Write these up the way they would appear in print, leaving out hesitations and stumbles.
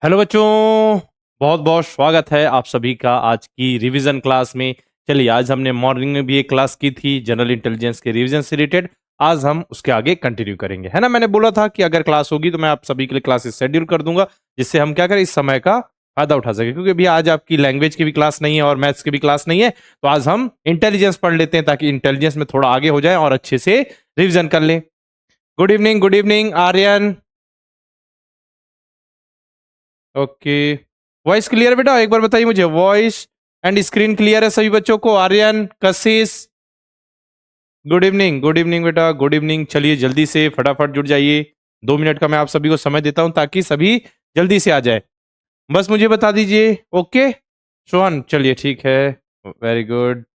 Hello बच्चों, बहुत बहुत स्वागत है आप सभी का आज की रिवीजन क्लास में। चलिए, आज हमने मॉर्निंग में भी एक क्लास की थी जनरल इंटेलिजेंस के रिवीजन से रिलेटेड। आज हम उसके आगे कंटिन्यू करेंगे, है ना। मैंने बोला था कि अगर क्लास होगी तो मैं आप सभी के लिए क्लासेस शेड्यूल कर दूंगा, जिससे हम क्या करें, इस समय का फायदा उठा सके। क्योंकि अभी आज आपकी लैंग्वेज की भी क्लास नहीं है और मैथ्स की भी क्लास नहीं है, तो आज हम इंटेलिजेंस पढ़ लेते हैं ताकि इंटेलिजेंस में थोड़ा आगे हो जाए और अच्छे से रिविजन कर लें। Good evening Aryan. Okay, voice clear बेटा? एक बार बताइए मुझे, वॉइस एंड स्क्रीन क्लियर है सभी बच्चों को? आर्यन, कशिश, गुड इवनिंग बेटा, गुड इवनिंग। चलिए जल्दी से फटाफट जुड़ जाइए। 2 मिनट का मैं आप सभी को समय देता हूं ताकि सभी जल्दी से आ जाए। बस मुझे बता दीजिए। ओके सोहन, चलिए ठीक है, वेरी गुड।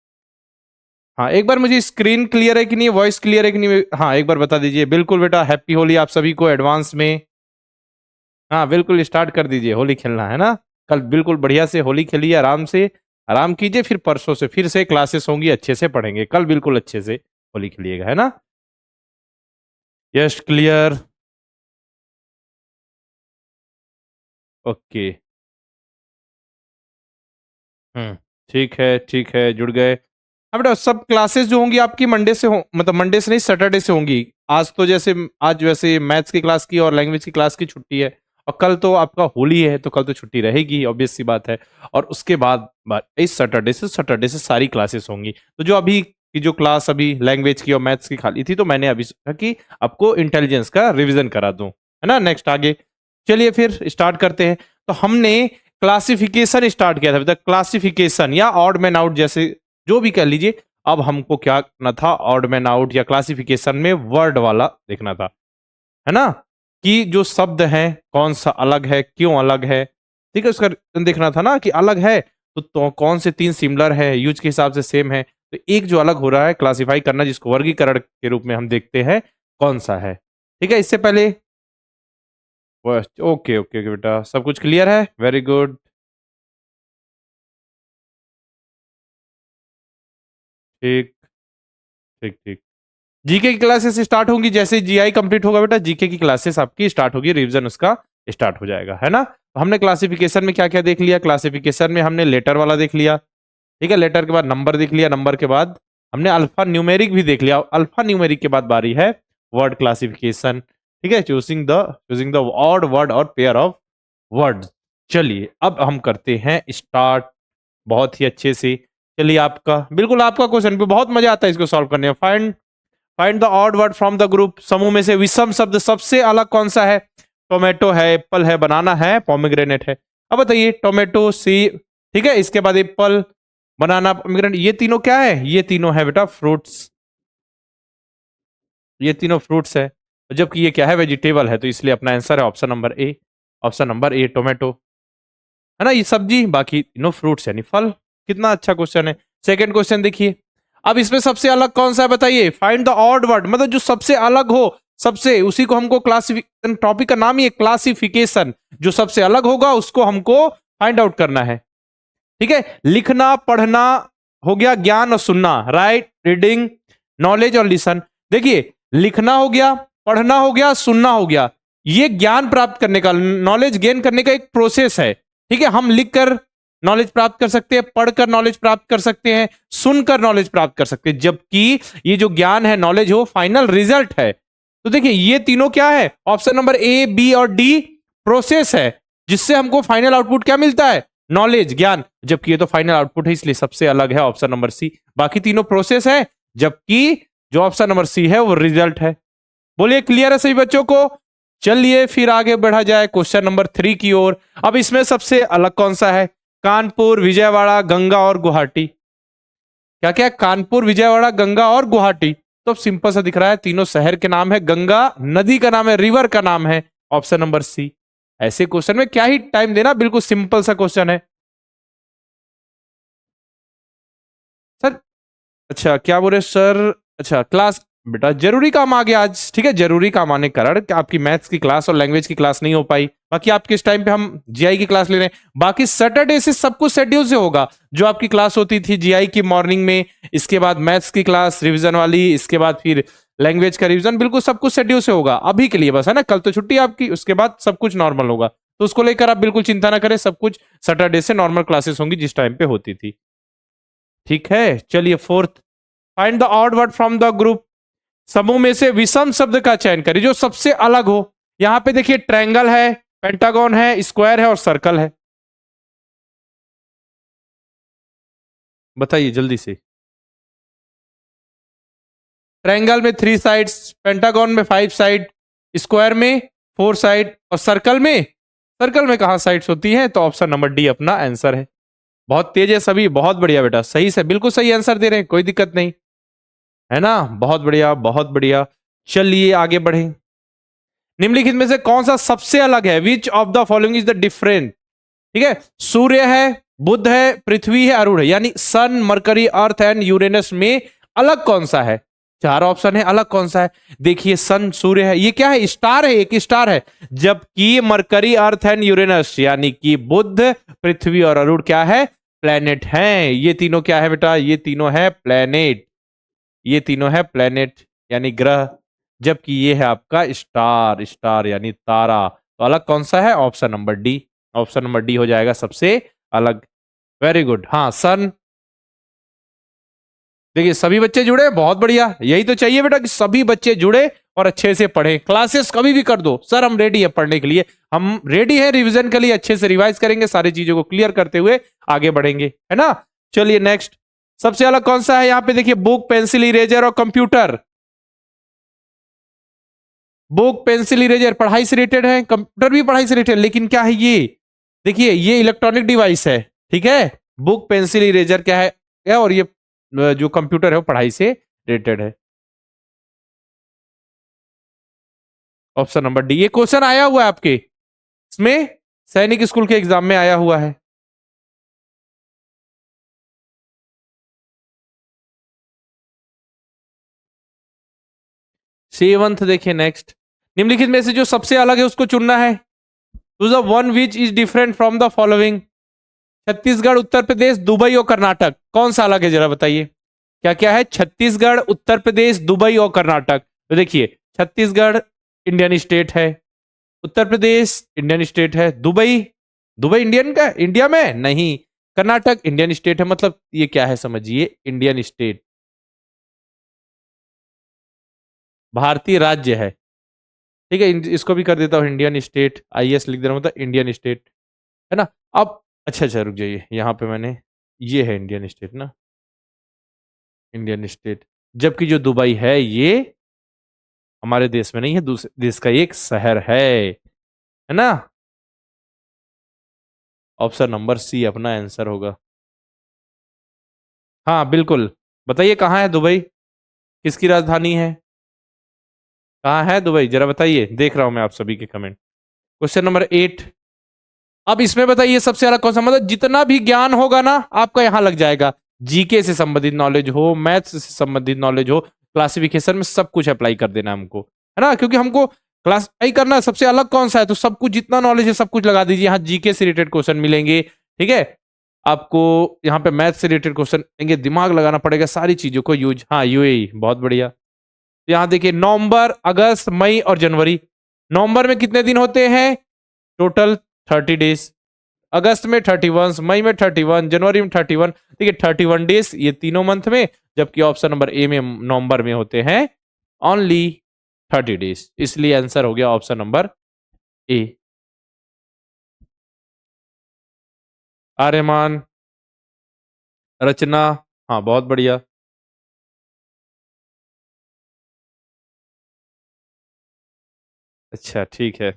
हाँ, एक बार मुझे स्क्रीन क्लियर है कि नहीं, वॉइस क्लियर है कि नहीं? हाँ, एक बार बता दीजिए। बिल्कुल बेटा, हैप्पी होली आप सभी को एडवांस में। हाँ बिल्कुल, स्टार्ट कर दीजिए, होली खेलना है ना। कल बिल्कुल बढ़िया से होली खेलिए, आराम से आराम कीजिए। फिर परसों से फिर से क्लासेस होंगी, अच्छे से पढ़ेंगे। कल बिल्कुल अच्छे से होली खेलिएगा, है ना। Yes clear. ओके। हम्म, ठीक है, जुड़ गए। हाँ बेटा, सब क्लासेस जो होंगी आपकी मंडे से हो, मतलब मंडे से नहीं, सैटरडे से होंगी। आज तो जैसे आज वैसे मैथ्स की क्लास की और लैंग्वेज की क्लास की छुट्टी है, और कल तो आपका होली है, तो कल तो छुट्टी रहेगी, ऑब्वियस सी बात है। और उसके बाद इस सैटरडे से सारी क्लासेस होंगी। तो जो अभी की जो क्लास अभी लैंग्वेज की और मैथ्स की खाली थी, तो मैंने अभी सोचा कि आपको इंटेलिजेंस का रिविजन करा दूं, है ना। नेक्स्ट आगे चलिए फिर स्टार्ट करते हैं। तो हमने क्लासिफिकेशन स्टार्ट किया था अभी तक, क्लासिफिकेशन या ऑड मैन आउट, जैसे जो भी कह लीजिए। अब हमको क्या करना था, ऑड मैन आउट या क्लासिफिकेशन में वर्ड वाला देखना था, है ना। कि जो शब्द है कौन सा अलग है, क्यों अलग है, ठीक है, उसका देखना था ना कि अलग है तो कौन से 3 सिमिलर है, यूज के हिसाब से सेम है। तो एक जो अलग हो रहा है क्लासिफाई करना, जिसको वर्गीकरण के रूप में हम देखते हैं, कौन सा है। ठीक है, इससे पहले ओके ओके बेटा, सब कुछ क्लियर है, वेरी गुड। ठीक ठीक ठीक। जीके की क्लासेस स्टार्ट होंगी जैसे जीआई कंप्लीट होगा बेटा, जीके की क्लासेस आपकी स्टार्ट होगी, रिवीजन उसका स्टार्ट हो जाएगा, है ना। तो हमने क्लासिफिकेशन में क्या क्या देख लिया, क्लासिफिकेशन में हमने लेटर वाला देख लिया, ठीक है। लेटर के बाद नंबर देख लिया, नंबर के बाद हमने अल्फा न्यूमेरिक भी देख लिया। अल्फा न्यूमेरिक के बाद बारी है वर्ड क्लासिफिकेशन, ठीक है, चूजिंग द ऑड वर्ड और पेयर ऑफ वर्ड। चलिए अब हम करते हैं स्टार्ट, बहुत ही अच्छे से। चलिए आपका बिल्कुल आपका क्वेश्चन भी बहुत मजा आता है इसको सॉल्व करने में। Find the odd word from the group. समूह में से विषम शब्द सबसे अलग कौन सा है? टोमेटो है, एप्पल है, बनाना है, पोमेग्रेनेट है। अब बताइए, टोमेटो सी, ठीक है, इसके बाद एप्पल, बनाना, पोमेग्रेनेट, ये तीनों क्या है? ये तीनों है बेटा फ्रूट्स, ये तीनों फ्रूट्स है। जबकि ये क्या है, वेजिटेबल है, तो इसलिए अपना आंसर है option number A. Option number A tomato, है ना। ये सब्जी, बाकी तीनों फ्रूट्स यानी फल। कितना अच्छा क्वेश्चन है। सेकंड क्वेश्चन देखिए, अब इसमें सबसे अलग कौन सा है बताइए। फाइंड द ऑड वर्ड, मतलब जो सबसे अलग हो, सबसे, उसी को हमको क्लासिफिकेशन, टॉपिक का नाम ही है क्लासिफिकेशन। जो सबसे अलग होगा उसको हमको फाइंड आउट करना है, ठीक है। लिखना पढ़ना हो गया, ज्ञान और सुनना, राइट, रीडिंग, नॉलेज और लिसन। देखिए, लिखना हो गया, पढ़ना हो गया, सुनना हो गया, ये ज्ञान प्राप्त करने का, नॉलेज गेन करने का एक प्रोसेस है, ठीक है। हम लिखकर नॉलेज प्राप्त कर सकते हैं, पढ़कर नॉलेज प्राप्त कर सकते हैं, सुनकर नॉलेज प्राप्त कर सकते हैं। जबकि ये जो ज्ञान है, नॉलेज हो, फाइनल रिजल्ट है। तो देखिए, ये तीनों क्या है, ऑप्शन नंबर ए, बी और डी प्रोसेस है, जिससे हमको फाइनल आउटपुट क्या मिलता है, नॉलेज, ज्ञान। जबकि ये तो फाइनल आउटपुट है, इसलिए सबसे अलग है ऑप्शन नंबर सी। बाकी तीनों प्रोसेस है, जबकि जो ऑप्शन नंबर सी है वो रिजल्ट है। बोलिए क्लियर है सभी बच्चों को? चलिए फिर आगे बढ़ा जाए क्वेश्चन नंबर 3 की ओर। अब इसमें सबसे अलग कौन सा है? कानपुर, विजयवाड़ा, गंगा और गुवाहाटी। क्या क्या? कानपुर, विजयवाड़ा, गंगा और गुवाहाटी। तो अब सिंपल सा दिख रहा है, तीनों शहर के नाम है, गंगा नदी का नाम है, रिवर का नाम है, ऑप्शन नंबर सी। ऐसे क्वेश्चन में क्या ही टाइम देना, बिल्कुल सिंपल सा क्वेश्चन है सर। अच्छा क्या बोले सर? अच्छा क्लास, बेटा जरूरी काम आ गया आज, ठीक है, जरूरी काम आने के कारण आपकी मैथ्स की क्लास और लैंग्वेज की क्लास नहीं हो पाई। बाकी आपके इस टाइम पे हम जीआई की क्लास ले रहे हैं। बाकी सैटरडे से सब कुछ शेड्यूल से होगा। जो आपकी क्लास होती थी जीआई की मॉर्निंग में, इसके बाद मैथ्स की क्लास रिविजन वाली, इसके बाद फिर लैंग्वेज का रिविजन, बिल्कुल सब कुछ शेड्यूल से होगा। अभी के लिए बस, है ना, कल तो छुट्टी है आपकी, उसके बाद सब कुछ नॉर्मल होगा। तो उसको लेकर आप बिल्कुल चिंता ना करें, सब कुछ सैटरडे से नॉर्मल क्लासेस होंगी जिस टाइम पे होती थी। ठीक है, चलिए fourth, find the odd word from the group. समूह में से विषम शब्द का चयन करिए जो सबसे अलग हो। यहां पे देखिए ट्रायंगल है, पेंटागन है, स्क्वायर है और सर्कल है। बताइए जल्दी से। ट्रायंगल में 3 साइड्स, पेंटागन में 5 साइड, स्क्वायर में 4 साइड और सर्कल में कहां साइड्स होती हैं? तो ऑप्शन नंबर डी अपना आंसर है। बहुत तेज है सभी, बहुत बढ़िया बेटा, सही से बिल्कुल सही आंसर दे रहे हैं, कोई दिक्कत नहीं है ना। बहुत बढ़िया, बहुत बढ़िया। चलिए आगे बढ़े। निम्नलिखित में से कौन सा सबसे अलग है? Which of the following is the different? ठीक है, सूर्य है, बुध है, पृथ्वी है, अरुण है, यानी सन, मरकरी, अर्थ एंड यूरेनस में अलग कौन सा है? 4 ऑप्शन है, अलग कौन सा है? देखिए सन सूर्य है, ये क्या है? स्टार है, एक स्टार है। जबकि मरकरी, अर्थ एंड यूरेनस यानी कि बुध, पृथ्वी और अरुण क्या है? प्लेनेट हैं। ये तीनों क्या है बेटा? ये तीनों है प्लेनेट, ये तीनों है प्लेनेट यानी ग्रह। जबकि ये है आपका स्टार, स्टार यानी तारा। तो अलग कौन सा है? Option number D, option number D हो जाएगा सबसे अलग। Very good. हाँ सन, देखिए सभी बच्चे जुड़े, बहुत बढ़िया, यही तो चाहिए बेटा कि सभी बच्चे जुड़े और अच्छे से पढ़ें। क्लासेस कभी भी कर दो सर, हम रेडी है पढ़ने के लिए, हम रेडी है रिवीजन के लिए, अच्छे से रिवाइज करेंगे, सारी चीजों को क्लियर करते हुए आगे बढ़ेंगे, है ना। चलिए नेक्स्ट, सबसे अलग कौन सा है? यहां पे देखिए बुक, पेंसिल, इरेजर और कंप्यूटर। बुक, पेंसिल, इरेजर पढ़ाई से रिलेटेड है, कंप्यूटर भी पढ़ाई से रिलेटेड, लेकिन क्या है ये? देखिए ये इलेक्ट्रॉनिक डिवाइस है, ठीक है। बुक, पेंसिल, इरेजर क्या है? क्या? और ये जो कंप्यूटर है वो पढ़ाई से रिलेटेड है। ऑप्शन नंबर डी, ये क्वेश्चन आया हुआ है आपके इसमें, सैनिक स्कूल के एग्जाम में आया हुआ है। सेवंथ देखिए नेक्स्ट, निम्नलिखित में से जो सबसे अलग है उसको चुनना है। To the one which is different from the following. Chhattisgarh, Uttar Pradesh, Dubai और कर्नाटक, कौन सा अलग है जरा बताइए। क्या क्या है? छत्तीसगढ़, उत्तर प्रदेश, दुबई और कर्नाटक। तो देखिए छत्तीसगढ़ इंडियन स्टेट है, उत्तर प्रदेश इंडियन स्टेट है, दुबई, दुबई इंडियन का इंडिया में नहीं, कर्नाटक इंडियन स्टेट है। मतलब ये क्या है समझिए, इंडियन स्टेट, भारतीय राज्य है। ठीक है, इसको भी कर देता हूँ इंडियन स्टेट, आईएस लिख दे रहा हूँ, मतलब इंडियन स्टेट, है ना। अब अच्छा अच्छा रुक जाइए, यहाँ पे मैंने, ये है इंडियन स्टेट ना, इंडियन स्टेट। जबकि जो दुबई है ये हमारे देश में नहीं है, दूसरे देश का एक शहर है ना। ऑप्शन नंबर सी अपना आंसर होगा। हाँ बिल्कुल, बताइए कहाँ है दुबई, किसकी राजधानी है? कहाँ है दुबई जरा बताइए, देख रहा हूं मैं आप सभी के कमेंट। क्वेश्चन नंबर 8, अब इसमें बताइए सबसे अलग कौन सा, मतलब जितना भी ज्ञान होगा ना आपका यहाँ लग जाएगा। जीके से संबंधित नॉलेज हो, मैथ्स से संबंधित नॉलेज हो, क्लासिफिकेशन में सब कुछ अप्लाई कर देना हमको, है ना, क्योंकि हमको क्लासिफाई करना है सबसे अलग कौन सा है, तो सब कुछ जितना नॉलेज है सब कुछ लगा दीजिए। यहाँ जीके से रिलेटेड क्वेश्चन मिलेंगे, ठीक है। आपको यहाँ पे मैथ से रिलेटेड क्वेश्चन मिलेंगे, दिमाग लगाना पड़ेगा सारी चीजों को यूज। हाँ यूएई, बहुत बढ़िया। तो यहाँ देखिए नवंबर, अगस्त, मई और जनवरी। नवंबर में कितने दिन होते हैं? Total 30 days. अगस्त में 31, मई में 31, जनवरी में 31, ठीक है 31 डेज ये तीनों मंथ में। जबकि ऑप्शन नंबर ए में नवंबर में होते हैं ओनली 30 डेज, इसलिए आंसर हो गया ऑप्शन नंबर ए। आर्यमान, रचना, हाँ बहुत बढ़िया। अच्छा ठीक है,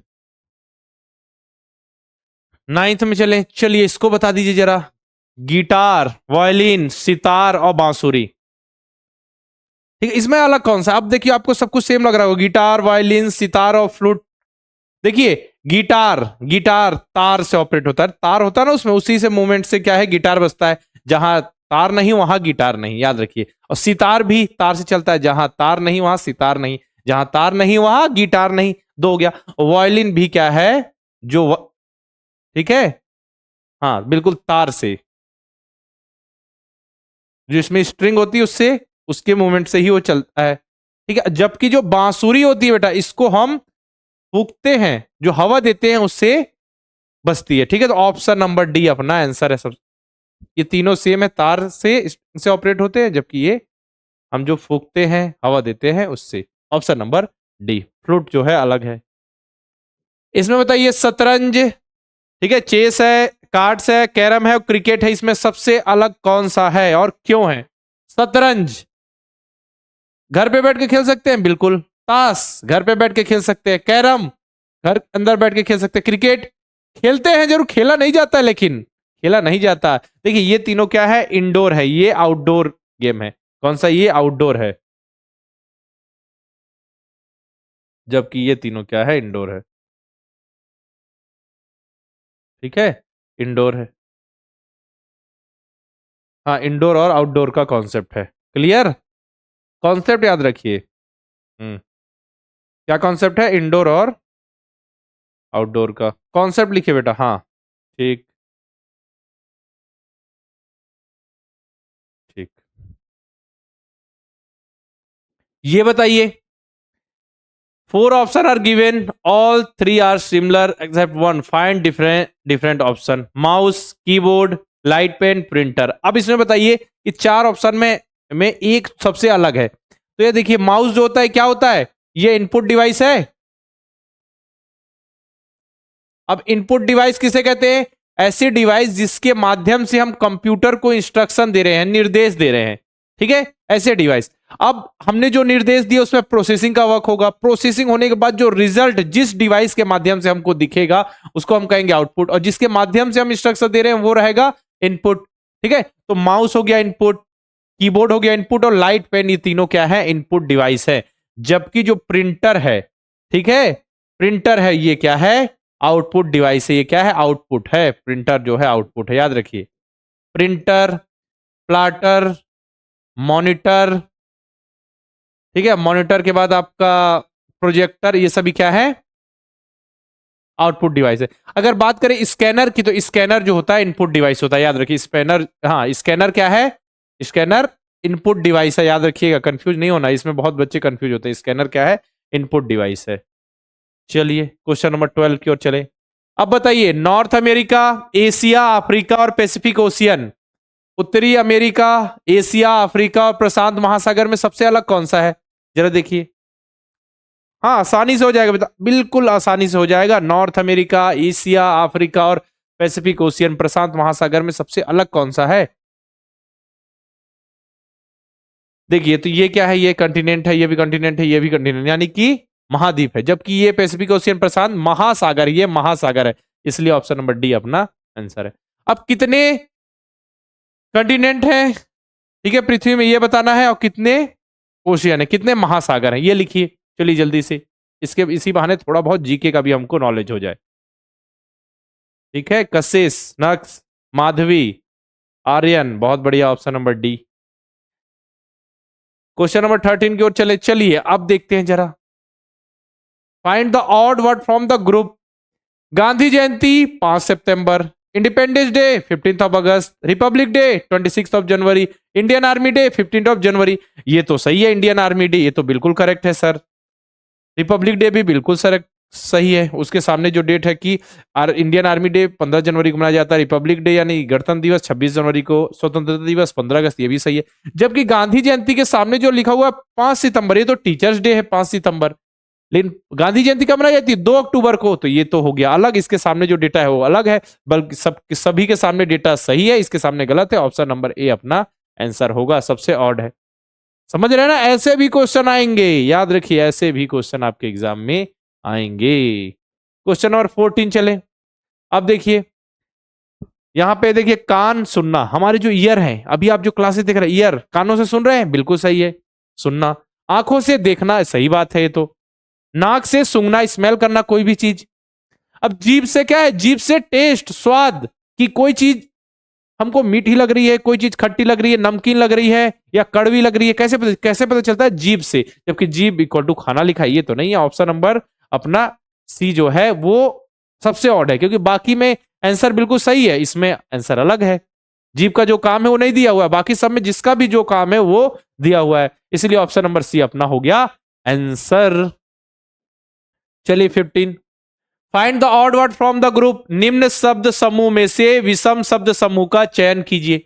नाइन्थ में चले, चलिए इसको बता दीजिए जरा। गिटार, वायलिन, सितार और बांसुरी, ठीक है, इसमें अलग कौन सा? अब देखिए आपको सब कुछ सेम लग रहा होगा, गिटार, वायलिन, सितार और फ्लूट। देखिए गिटार, गिटार तार से ऑपरेट होता है, तार होता है ना उसमें, उसी से मूवमेंट से क्या है गिटार बजता है। जहां तार नहीं वहां गिटार नहीं, याद रखिए। और सितार भी तार से चलता है, जहां तार नहीं वहां सितार नहीं, जहां तार नहीं वहां गिटार नहीं। दो हो गया। वायलिन भी क्या है? जो ठीक है, हाँ बिल्कुल तार से, जो इसमें स्ट्रिंग होती है उससे, उसके मूवमेंट से ही वो चलता है, ठीक है। जबकि जो बांसुरी होती है बेटा, इसको हम फूकते हैं, जो हवा देते हैं उससे बचती है। ठीक है, तो ऑप्शन नंबर डी अपना आंसर है। सब ये तीनों सेम है, तार से ऑपरेट होते हैं, जबकि ये हम जो फूकते हैं, हवा देते हैं उससे। ऑप्शन नंबर डी, फ्लूट जो है अलग है। इसमें बताइए शतरंज, ठीक है, चेस है, कार्ड्स है, कैरम है और क्रिकेट है, इसमें सबसे अलग कौन सा है और क्यों है? शतरंज घर पे बैठ के खेल सकते हैं, बिल्कुल। ताश घर पे बैठ के खेल सकते हैं। कैरम घर अंदर बैठ के खेल सकते हैं। क्रिकेट खेलते हैं जरूर, खेला नहीं जाता, लेकिन खेला नहीं जाता। देखिए ये तीनों क्या है, इंडोर है, ये आउटडोर गेम है। कौन सा? ये आउटडोर है, जबकि ये तीनों क्या है, इंडोर है। ठीक है, इंडोर है। हाँ, इंडोर और आउटडोर का कॉन्सेप्ट है। क्लियर? कॉन्सेप्ट याद रखिए। क्या कॉन्सेप्ट है? इंडोर और आउटडोर का कॉन्सेप्ट लिखिए बेटा। हाँ, ठीक ठीक। ये बताइए, four option are given, all three are similar except one, find different different option. Mouse, keyboard, light pen, printer. अब इसमें बताइए कि चार ऑप्शन में एक सबसे अलग है। तो ये देखिए, माउस जो होता है क्या होता है? ये इनपुट डिवाइस है। अब इनपुट डिवाइस किसे कहते हैं? ऐसी डिवाइस जिसके माध्यम से हम कंप्यूटर को इंस्ट्रक्शन दे रहे हैं, निर्देश दे रहे हैं। ठीक है, ऐसे डिवाइस। अब हमने जो निर्देश दिया उसमें प्रोसेसिंग का वर्क होगा। प्रोसेसिंग होने के बाद जो रिजल्ट जिस डिवाइस के माध्यम से हमको दिखेगा उसको हम कहेंगे आउटपुट, और जिसके माध्यम से हम इंस्ट्रक्शन दे रहे हैं वो रहेगा इनपुट। ठीक है, तो माउस हो गया इनपुट, कीबोर्ड हो गया इनपुट, और लाइट पेन, ये तीनों क्या है? इनपुट डिवाइस है। जबकि जो प्रिंटर है, ठीक है, प्रिंटर है, ये क्या है? आउटपुट डिवाइस है। ये क्या है? आउटपुट है। प्रिंटर जो है आउटपुट है, याद रखिए। प्रिंटर, प्लाटर, मॉनिटर, ठीक है, मॉनिटर के बाद आपका प्रोजेक्टर, ये सभी क्या है? आउटपुट डिवाइस है। अगर बात करें स्कैनर की, तो स्कैनर जो होता है इनपुट डिवाइस होता है, याद रखिए। स्कैनर, हाँ, स्कैनर क्या है? स्कैनर इनपुट डिवाइस है, याद रखिएगा, कंफ्यूज नहीं होना, इसमें बहुत बच्चे कंफ्यूज होते हैं। स्कैनर क्या है? इनपुट डिवाइस है। चलिए क्वेश्चन नंबर 12 की ओर चले। अब बताइए, नॉर्थ अमेरिका, एशिया, अफ्रीका और पैसिफिक ओशियन, उत्तरी अमेरिका, एशिया, अफ्रीका और प्रशांत महासागर में सबसे अलग कौन सा है? जरा देखिए। हाँ, आसानी से हो जाएगा बेटा, बिल्कुल आसानी से हो जाएगा। नॉर्थ अमेरिका, एशिया, अफ्रीका और पैसिफिक ओशियन, प्रशांत महासागर में सबसे अलग कौन सा है? देखिए, तो ये क्या है? ये कंटिनेंट है, ये भी कंटिनेंट है, ये भी कंटिनेंट, यानी कि महाद्वीप है। जबकि ये पैसिफिक ओशियन, प्रशांत महासागर, ये महासागर है। इसलिए ऑप्शन नंबर डी अपना आंसर है। अब कितने कंटिनेंट है, ठीक है, पृथ्वी में, ये बताना है, और कितने ओशियन है, कितने महासागर हैं, ये लिखिए। चलिए जल्दी से, इसके इसी बहाने थोड़ा बहुत जीके का भी हमको नॉलेज हो जाए। ठीक है, कशिश, नक्स, माधवी, आर्यन, बहुत बढ़िया, option number D. Question number 13 की ओर चले। चलिए अब देखते हैं जरा, find the odd word from the group. Gandhi Jayanti 5 September, independence day 15 of August, Republic day 26 of January, Indian army day 15 of January. ये तो सही है, इंडियन आर्मी डे, ये तो बिल्कुल करेक्ट है सर। रिपब्लिक डे भी बिल्कुल सर सही है। उसके सामने जो डेट है कि इंडियन आर्मी डे 15 जनवरी को मनाया जाता है, रिपब्लिक डे यानी गणतंत्र दिवस 26 जनवरी को, स्वतंत्रता दिवस 15 अगस्त, ये भी सही है। जबकि गांधी जयंती के सामने जो लिखा हुआ है 5 सितंबर, ये तो टीचर्स डे है 5 सितंबर। लेकिन गांधी जयंती कब मनाई जाती है? 2 अक्टूबर को, तो ये तो हो गया अलग। इसके सामने जो डेटा है वो अलग है, बल्कि सभी के सामने डेटा सही है, इसके सामने गलत है। ऑप्शन नंबर ए अपना आंसर होगा, सबसे ऑड है। समझ रहे हैं ना? ऐसे भी क्वेश्चन आएंगे, याद रखिए, ऐसे भी क्वेश्चन आपके एग्जाम में आएंगे। क्वेश्चन नंबर 14 चले। अब देखिए, यहां पे देखिए, कान सुनना, हमारे जो ईयर है, अभी आप जो क्लासेस देख रहे हैं, ईयर कानों से सुन रहे हैं, बिल्कुल सही है। सुनना, आंखों से देखना, सही बात है ये तो। नाक से सूंघना, स्मेल करना कोई भी चीज। अब जीभ से क्या है? जीभ से टेस्ट, स्वाद, कि कोई चीज हमको मीठी लग रही है, कोई चीज खट्टी लग रही है, नमकीन लग रही है या कड़वी लग रही है, कैसे पता चलता है? जीभ से। जबकि जीभ इक्वल टू खाना लिखा है, ये तो नहीं है। ऑप्शन नंबर अपना सी जो है वो सबसे ऑड है, क्योंकि बाकी में आंसर बिल्कुल सही है, इसमें आंसर अलग है। जीभ का जो काम है वो नहीं दिया हुआ है, बाकी सब में जिसका भी जो काम है वो दिया हुआ है, इसलिए ऑप्शन नंबर सी अपना हो गया आंसर। चलिए 15, find the odd word from the group, निम्न शब्द समूह में से विषम शब्द समूह का चयन कीजिए।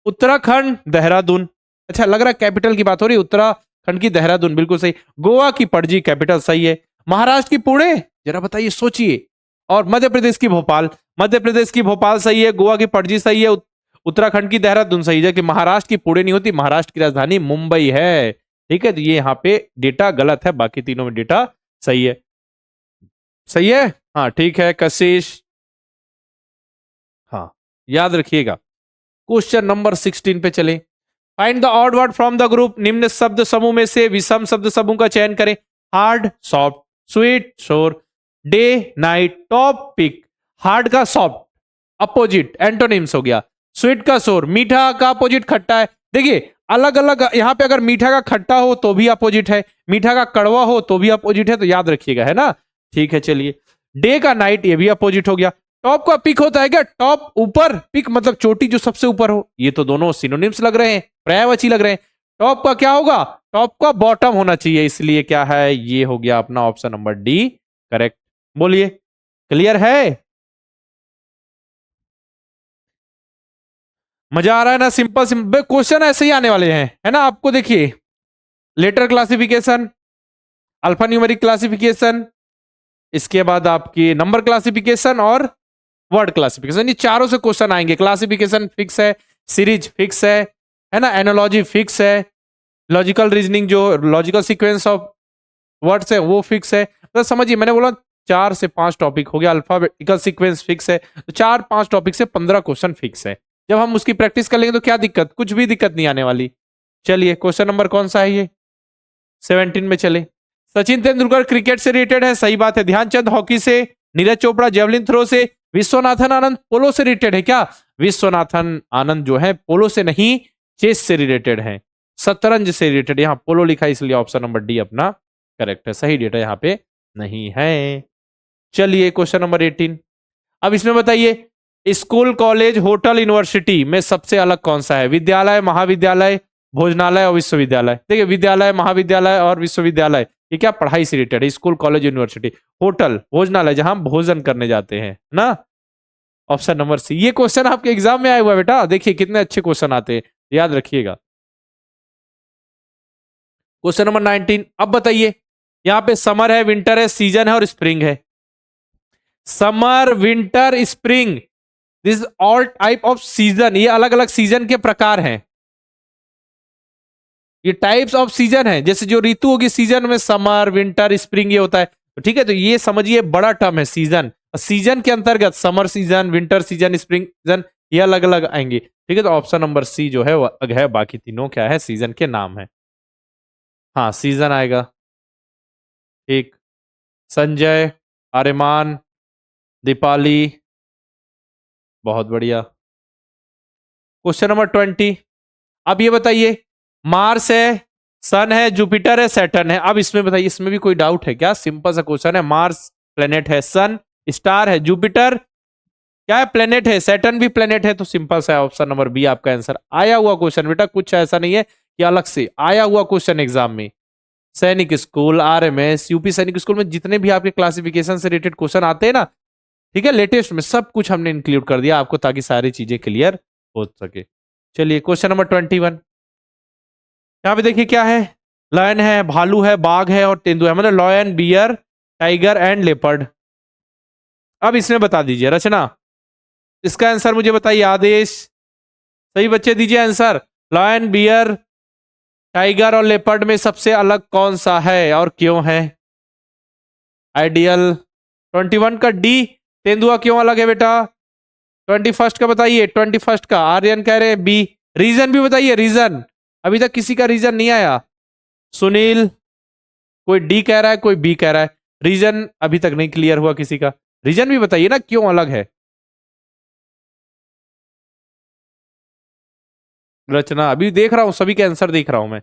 उत्तराखंड, देहरादून। अच्छा, लग रहा है कैपिटल की बात हो रही है। उत्तराखंड की देहरादून बिल्कुल सही। गोवा की पणजी कैपिटल सही है। महाराष्ट्र की पुणे, जरा बताइए, सोचिए। और मध्य प्रदेश की भोपाल, मध्य प्रदेश की भोपाल सही है। गोवा की पणजी सही है। उत्तराखंड की देहरादून सही है कि महाराष्ट्र की पुणे नहीं होती, महाराष्ट्र की राजधानी मुंबई है। ठीक है, तो ये यहाँ पे डेटा गलत है, बाकी तीनों में डेटा सही है। सही है, हाँ ठीक है कशिश। हाँ, याद रखिएगा। क्वेश्चन नंबर 16 पे चले। Find the odd word from the group, निम्न शब्द समूह में से विषम शब्द समूह का चयन करें। Hard, soft, sweet, sour, day, night, top, peak. Hard का सॉफ्ट अपोजिट एंटोनिम्स हो गया। स्वीट का शोर, मीठा का अपोजिट खट्टा है। देखिए अलग अलग यहां पे, अगर मीठा का खट्टा हो तो भी अपोजिट है, मीठा का कड़वा हो तो भी अपोजिट है, तो याद रखिएगा, है ना। ठीक है चलिए। डे का नाइट, ये भी अपोजिट हो गया। टॉप का पिक होता है क्या? टॉप ऊपर, पिक मतलब चोटी जो सबसे ऊपर हो। ये तो दोनों सिनोनिम्स लग रहे हैं, पर्यायवाची लग रहे हैं। टॉप का क्या होगा? टॉप का बॉटम होना चाहिए, इसलिए क्या है, ये हो गया अपना ऑप्शन नंबर डी करेक्ट। बोलिए, क्लियर है? मजा आ रहा है ना? सिंपल सिंपल क्वेश्चन ऐसे ही आने वाले हैं, है ना। आपको देखिए, letter classification, alpha numeric classification, इसके बाद आपकी नंबर क्लासिफिकेशन और वर्ड क्लासिफिकेशन, ये चारों से क्वेश्चन आएंगे। क्लासिफिकेशन फिक्स है, सीरीज फिक्स है ना, एनोलॉजी फिक्स है, लॉजिकल रीजनिंग जो लॉजिकल सीक्वेंस ऑफ वर्ड्स है वो फिक्स है। तो समझिए, मैंने बोला 4 से 5 टॉपिक हो गया। अल्फाबेटिकल सीक्वेंस फिक्स है, तो 4-5 टॉपिक से 15 क्वेश्चन फिक्स है। जब हम उसकी प्रैक्टिस कर लेंगे तो क्या दिक्कत, कुछ भी दिक्कत नहीं आने वाली। चलिए, क्वेश्चन नंबर कौन सा है ये? 17 में चले। सचिन तेंदुलकर क्रिकेट से रिलेटेड है, सही बात है। ध्यानचंद हॉकी से, नीरज चोपड़ा जेवलिन थ्रो से, विश्वनाथन आनंद पोलो से रिलेटेड है क्या? विश्वनाथन आनंद जो है पोलो से नहीं, चेस से रिलेटेड है, शतरंज से रिलेटेड। यहाँ पोलो लिखा है, इसलिए ऑप्शन नंबर डी अपना करेक्ट है। सही डेटा यहाँ पे नहीं है। चलिए, क्वेश्चन नंबर 18। अब इसमें बताइए, स्कूल, कॉलेज, होटल, यूनिवर्सिटी में सबसे अलग कौन सा है? विद्यालय, महाविद्यालय, भोजनालय और विश्वविद्यालय। देखिए, विद्यालय, महाविद्यालय और विश्वविद्यालय, ये क्या पढ़ाई से रिलेटेड है। School, college, university. होटल, भोजनालय, जहां हम भोजन करने जाते हैं ना। Option number C. ये क्वेश्चन आपके एग्जाम में आया हुआ है बेटा, देखिए कितने अच्छे क्वेश्चन आते हैं, याद रखिएगा। Question number 19। अब बताइए, यहाँ पे समर है, विंटर है, सीजन है और स्प्रिंग है। Summer, winter, spring, this all type off season, ये अलग अलग सीजन के प्रकार हैं। ये टाइप्स ऑफ सीजन है, जैसे जो ऋतु होगी सीजन में, समर, विंटर, स्प्रिंग, ये होता है। तो ठीक है, तो ये समझिए बड़ा टर्म है सीजन। सीजन के अंतर्गत summer season, winter season, spring season, ये अलग अलग आएंगे। ठीक है, तो ऑप्शन नंबर सी जो है वो अलग है, बाकी तीनों क्या है, सीजन के नाम है। हाँ, सीजन आएगा। एक, संजय, आर्यमान, दीपाली, बहुत बढ़िया। Question number 20। अब ये बताइए, मार्स है, सन है, जुपिटर है, सैटर्न है। अब इसमें बताइए, इसमें भी कोई डाउट है क्या? सिंपल सा क्वेश्चन है। मार्स प्लेनेट है, सन स्टार है, जुपिटर क्या है, प्लेनेट है, सैटर्न भी प्लेनेट है। तो सिंपल सा ऑप्शन नंबर बी आपका आंसर। आया हुआ क्वेश्चन बेटा, कुछ ऐसा नहीं है कि अलग से आया हुआ क्वेश्चन एग्जाम में। सैनिक स्कूल, आरएमएस, यूपी सैनिक स्कूल में जितने भी आपके क्लासिफिकेशन से रिलेटेड क्वेश्चन आते हैं ना, ठीक है, लेटेस्ट में सब कुछ हमने इंक्लूड कर दिया आपको, ताकि सारी चीजें क्लियर हो सके। चलिए, क्वेश्चन नंबर 21। यहाँ पे देखिए क्या है, लायन है, भालू है, बाघ है और तेंदुआ है, मतलब lion, bear, tiger and leopard. अब इसमें बता दीजिए रचना, इसका आंसर मुझे बताइए। आदेश, सही बच्चे दीजिए आंसर। लॉयन, बियर, टाइगर और लेपर्ड में सबसे अलग कौन सा है और क्यों है? आइडियल। 21 का डी, तेंदुआ क्यों अलग है बेटा? 21 का बताइए, 21 का आर्यन कह रहे हैं बी। रीजन भी बताइए, रीजन। अभी तक किसी का रीजन नहीं आया। सुनील, कोई डी कह रहा है, कोई बी कह रहा है। रीजन अभी तक नहीं क्लियर हुआ किसी का। रीजन भी बताइए ना, क्यों अलग है। रचना, अभी देख रहा हूं, सभी के आंसर देख रहा हूं मैं।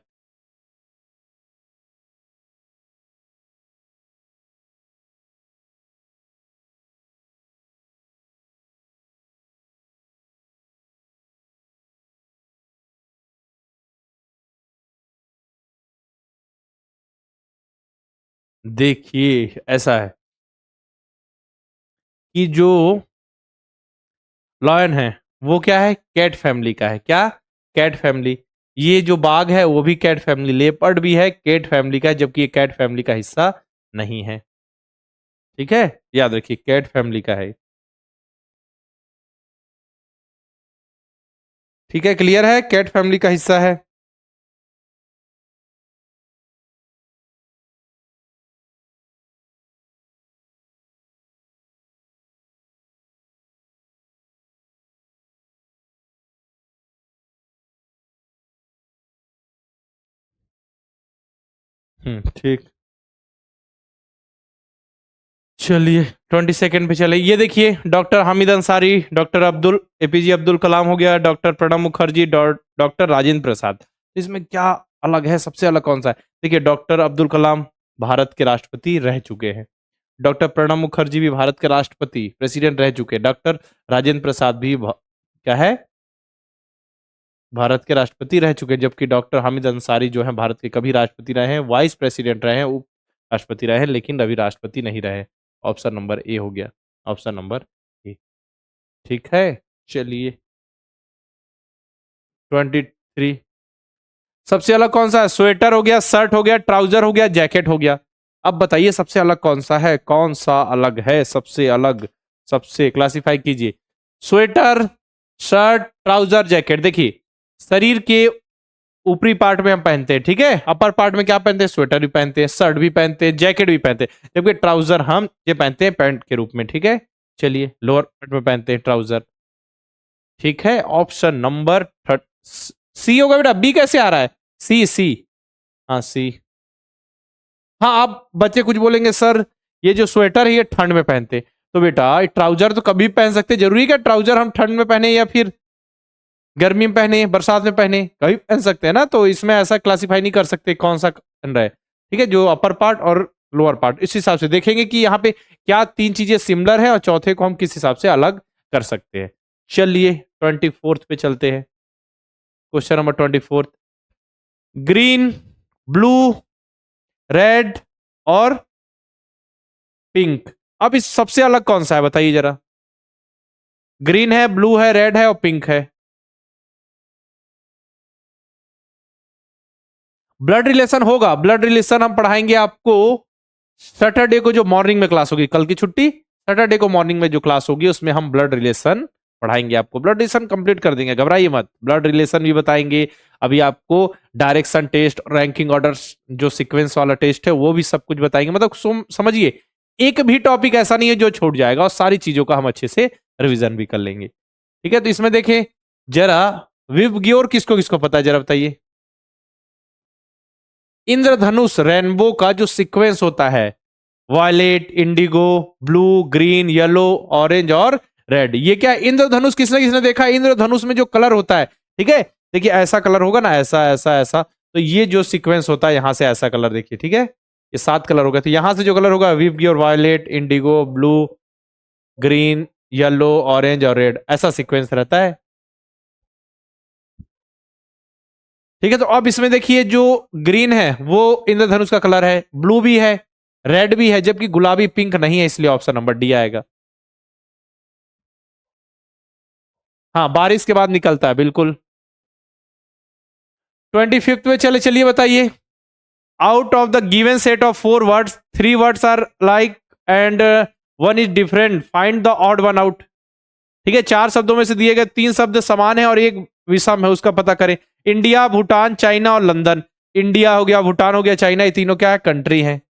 देखिए ऐसा है, कि जो लॉयन है वो क्या है, कैट फैमिली का है। क्या, कैट फैमिली। ये जो बाघ है वो भी कैट फैमिली, लेपर्ड भी है कैट फैमिली का है, जबकि ये कैट फैमिली का हिस्सा नहीं है। ठीक है, याद रखिए कैट फैमिली का है। ठीक है, क्लियर है, कैट फैमिली का हिस्सा है। ठीक, चलिए 22 पे चले। ये देखिए, doctor Hamid Ansari, doctor Abdul APJ Abdul Kalam हो गया, डॉक्टर प्रणब मुखर्जी, डॉक्टर राजेंद्र प्रसाद। इसमें क्या अलग है, सबसे अलग कौन सा है? देखिए, डॉक्टर अब्दुल कलाम भारत के राष्ट्रपति रह चुके हैं। डॉक्टर प्रणब मुखर्जी भी भारत के राष्ट्रपति प्रेसिडेंट रह चुके हैं। डॉक्टर राजेंद्र प्रसाद भी क्या है, भारत के राष्ट्रपति रह चुके हैं। जबकि डॉक्टर हामिद अंसारी जो है भारत के कभी राष्ट्रपति रहे हैं, वाइस प्रेसिडेंट रहे हैं, उप राष्ट्रपति रहे हैं, लेकिन अभी राष्ट्रपति नहीं रहे। ऑप्शन नंबर ए हो गया, ऑप्शन नंबर ए। ठीक है, चलिए 23। सबसे अलग कौन सा है? स्वेटर हो गया, शर्ट हो गया, ट्राउजर हो गया, जैकेट हो गया। अब बताइए सबसे अलग कौन सा है, कौन सा अलग है सबसे अलग, सबसे क्लासिफाई कीजिए। Sweater, shirt, trouser, jacket. देखिए, शरीर के ऊपरी पार्ट में हम पहनते हैं, ठीक है, अपर पार्ट में क्या पहनते हैं? स्वेटर भी पहनते हैं, शर्ट भी पहनते हैं, जैकेट भी पहनते हैं। जबकि ट्राउजर हम ये पहनते हैं पैंट के रूप में। ठीक है, चलिए लोअर पार्ट में पहनते हैं ट्राउजर। ठीक है, ऑप्शन नंबर सी होगा बेटा, बी कैसे आ रहा है? सी, सी। हाँ, सी। हाँ, आप बच्चे कुछ बोलेंगे सर ये जो स्वेटर है ये ठंड में पहनते, तो बेटा ट्राउजर तो कभी पहन सकते, जरूरी क्या ट्राउजर हम ठंड में पहने या फिर गर्मी में पहने, बरसात में पहने, कभी पहन सकते हैं ना। तो इसमें ऐसा क्लासिफाई नहीं कर सकते कौन सा पहन रहा है। ठीक है, जो अपर पार्ट और लोअर पार्ट, इस हिसाब से देखेंगे कि यहाँ पे क्या तीन चीजें सिमिलर है और चौथे को हम किस हिसाब से अलग कर सकते हैं। चलिए 24 पे चलते हैं। Question number 24, green, blue, red और पिंक। अब इस सबसे अलग कौन सा है बताइए जरा। ग्रीन है, ब्लू है, रेड है और पिंक है। ब्लड रिलेशन होगा, ब्लड रिलेशन हम पढ़ाएंगे आपको सैटरडे को, जो मॉर्निंग में क्लास होगी, कल की छुट्टी, सैटरडे को मॉर्निंग में जो क्लास होगी उसमें हम ब्लड रिलेशन पढ़ाएंगे आपको। ब्लड रिलेशन कंप्लीट कर देंगे, घबराइए मत, ब्लड रिलेशन भी बताएंगे। अभी आपको डायरेक्शन टेस्ट, रैंकिंग ऑर्डर, जो सीक्वेंस वाला टेस्ट है वो भी सब कुछ बताएंगे। मतलब समझिए, एक भी टॉपिक ऐसा नहीं है जो छूट जाएगा, और सारी चीजों का हम अच्छे से रिविजन भी कर लेंगे। ठीक है, तो इसमें देखें जरा, विवग्योर किसको किसको पता है जरा बताइए। इंद्रधनुष रेनबो का जो सीक्वेंस होता है, violet, indigo, blue, green, yellow, orange और रेड, ये क्या इंद्रधनुष किसने किसने देखा है? इंद्रधनुष में जो कलर होता है, ठीक है, देखिए ऐसा कलर होगा ना, ऐसा ऐसा ऐसा, तो ये जो सीक्वेंस होता है यहां से ऐसा कलर देखिए। ठीक है, ये 7 कलर हो गए, तो यहां से जो कलर होगा विव और violet, indigo, blue, green, yellow, orange और रेड, ऐसा सीक्वेंस रहता है। ठीक है, तो अब इसमें देखिए जो ग्रीन है वो इंद्रधनुष का कलर है, ब्लू भी है, रेड भी है, जबकि गुलाबी पिंक नहीं है, इसलिए ऑप्शन नंबर डी आएगा। हाँ, बारिश के बाद निकलता है, बिल्कुल। 25 पे चले, चलिए बताइए। Out of the given set of 4 words 3 words are like and 1 is different, find the odd one out. ठीक है, 4 शब्दों में से दिए गए 3 शब्द समान है और एक विषम है, उसका पता करें। इंडिया, भूटान, चाइना और लंदन। इंडिया हो गया, भूटान हो गया, चाइना, ये तीनों क्या है? कंट्री है।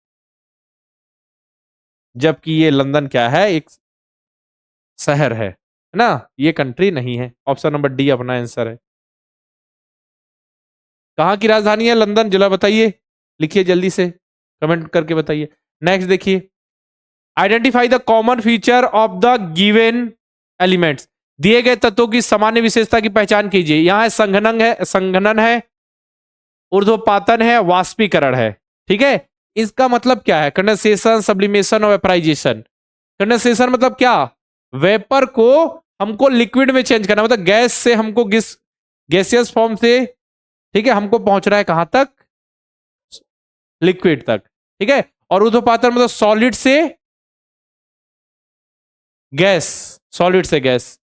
जबकि ये लंदन क्या है? एक शहर है ना, ये कंट्री नहीं है। ऑप्शन नंबर डी अपना आंसर है। कहाँ की राजधानी है लंदन, जरा बताइए, लिखिए जल्दी से, कमेंट करके बताइए। नेक्स्ट देखिए, identify the common feature of the given elements. दिए गए तत्वों की सामान्य विशेषता की पहचान कीजिए। यहां है संघनन है, ऊर्ध्वपातन है, वाष्पीकरण है। ठीक है, इसका मतलब क्या है? कंडेंसेशन, सब्लिमेशन और वेपराइजेशन। कंडेंसेशन मतलब क्या? वेपर को हमको लिक्विड में चेंज करना, मतलब गैस से हमको गैसियस फॉर्म से, ठीक है, हमको पहुंचना है कहां तक? लिक्विड तक। ठीक है, और ऊर्ध्वपातन मतलब सॉलिड से गैस, सॉलिड से गैस।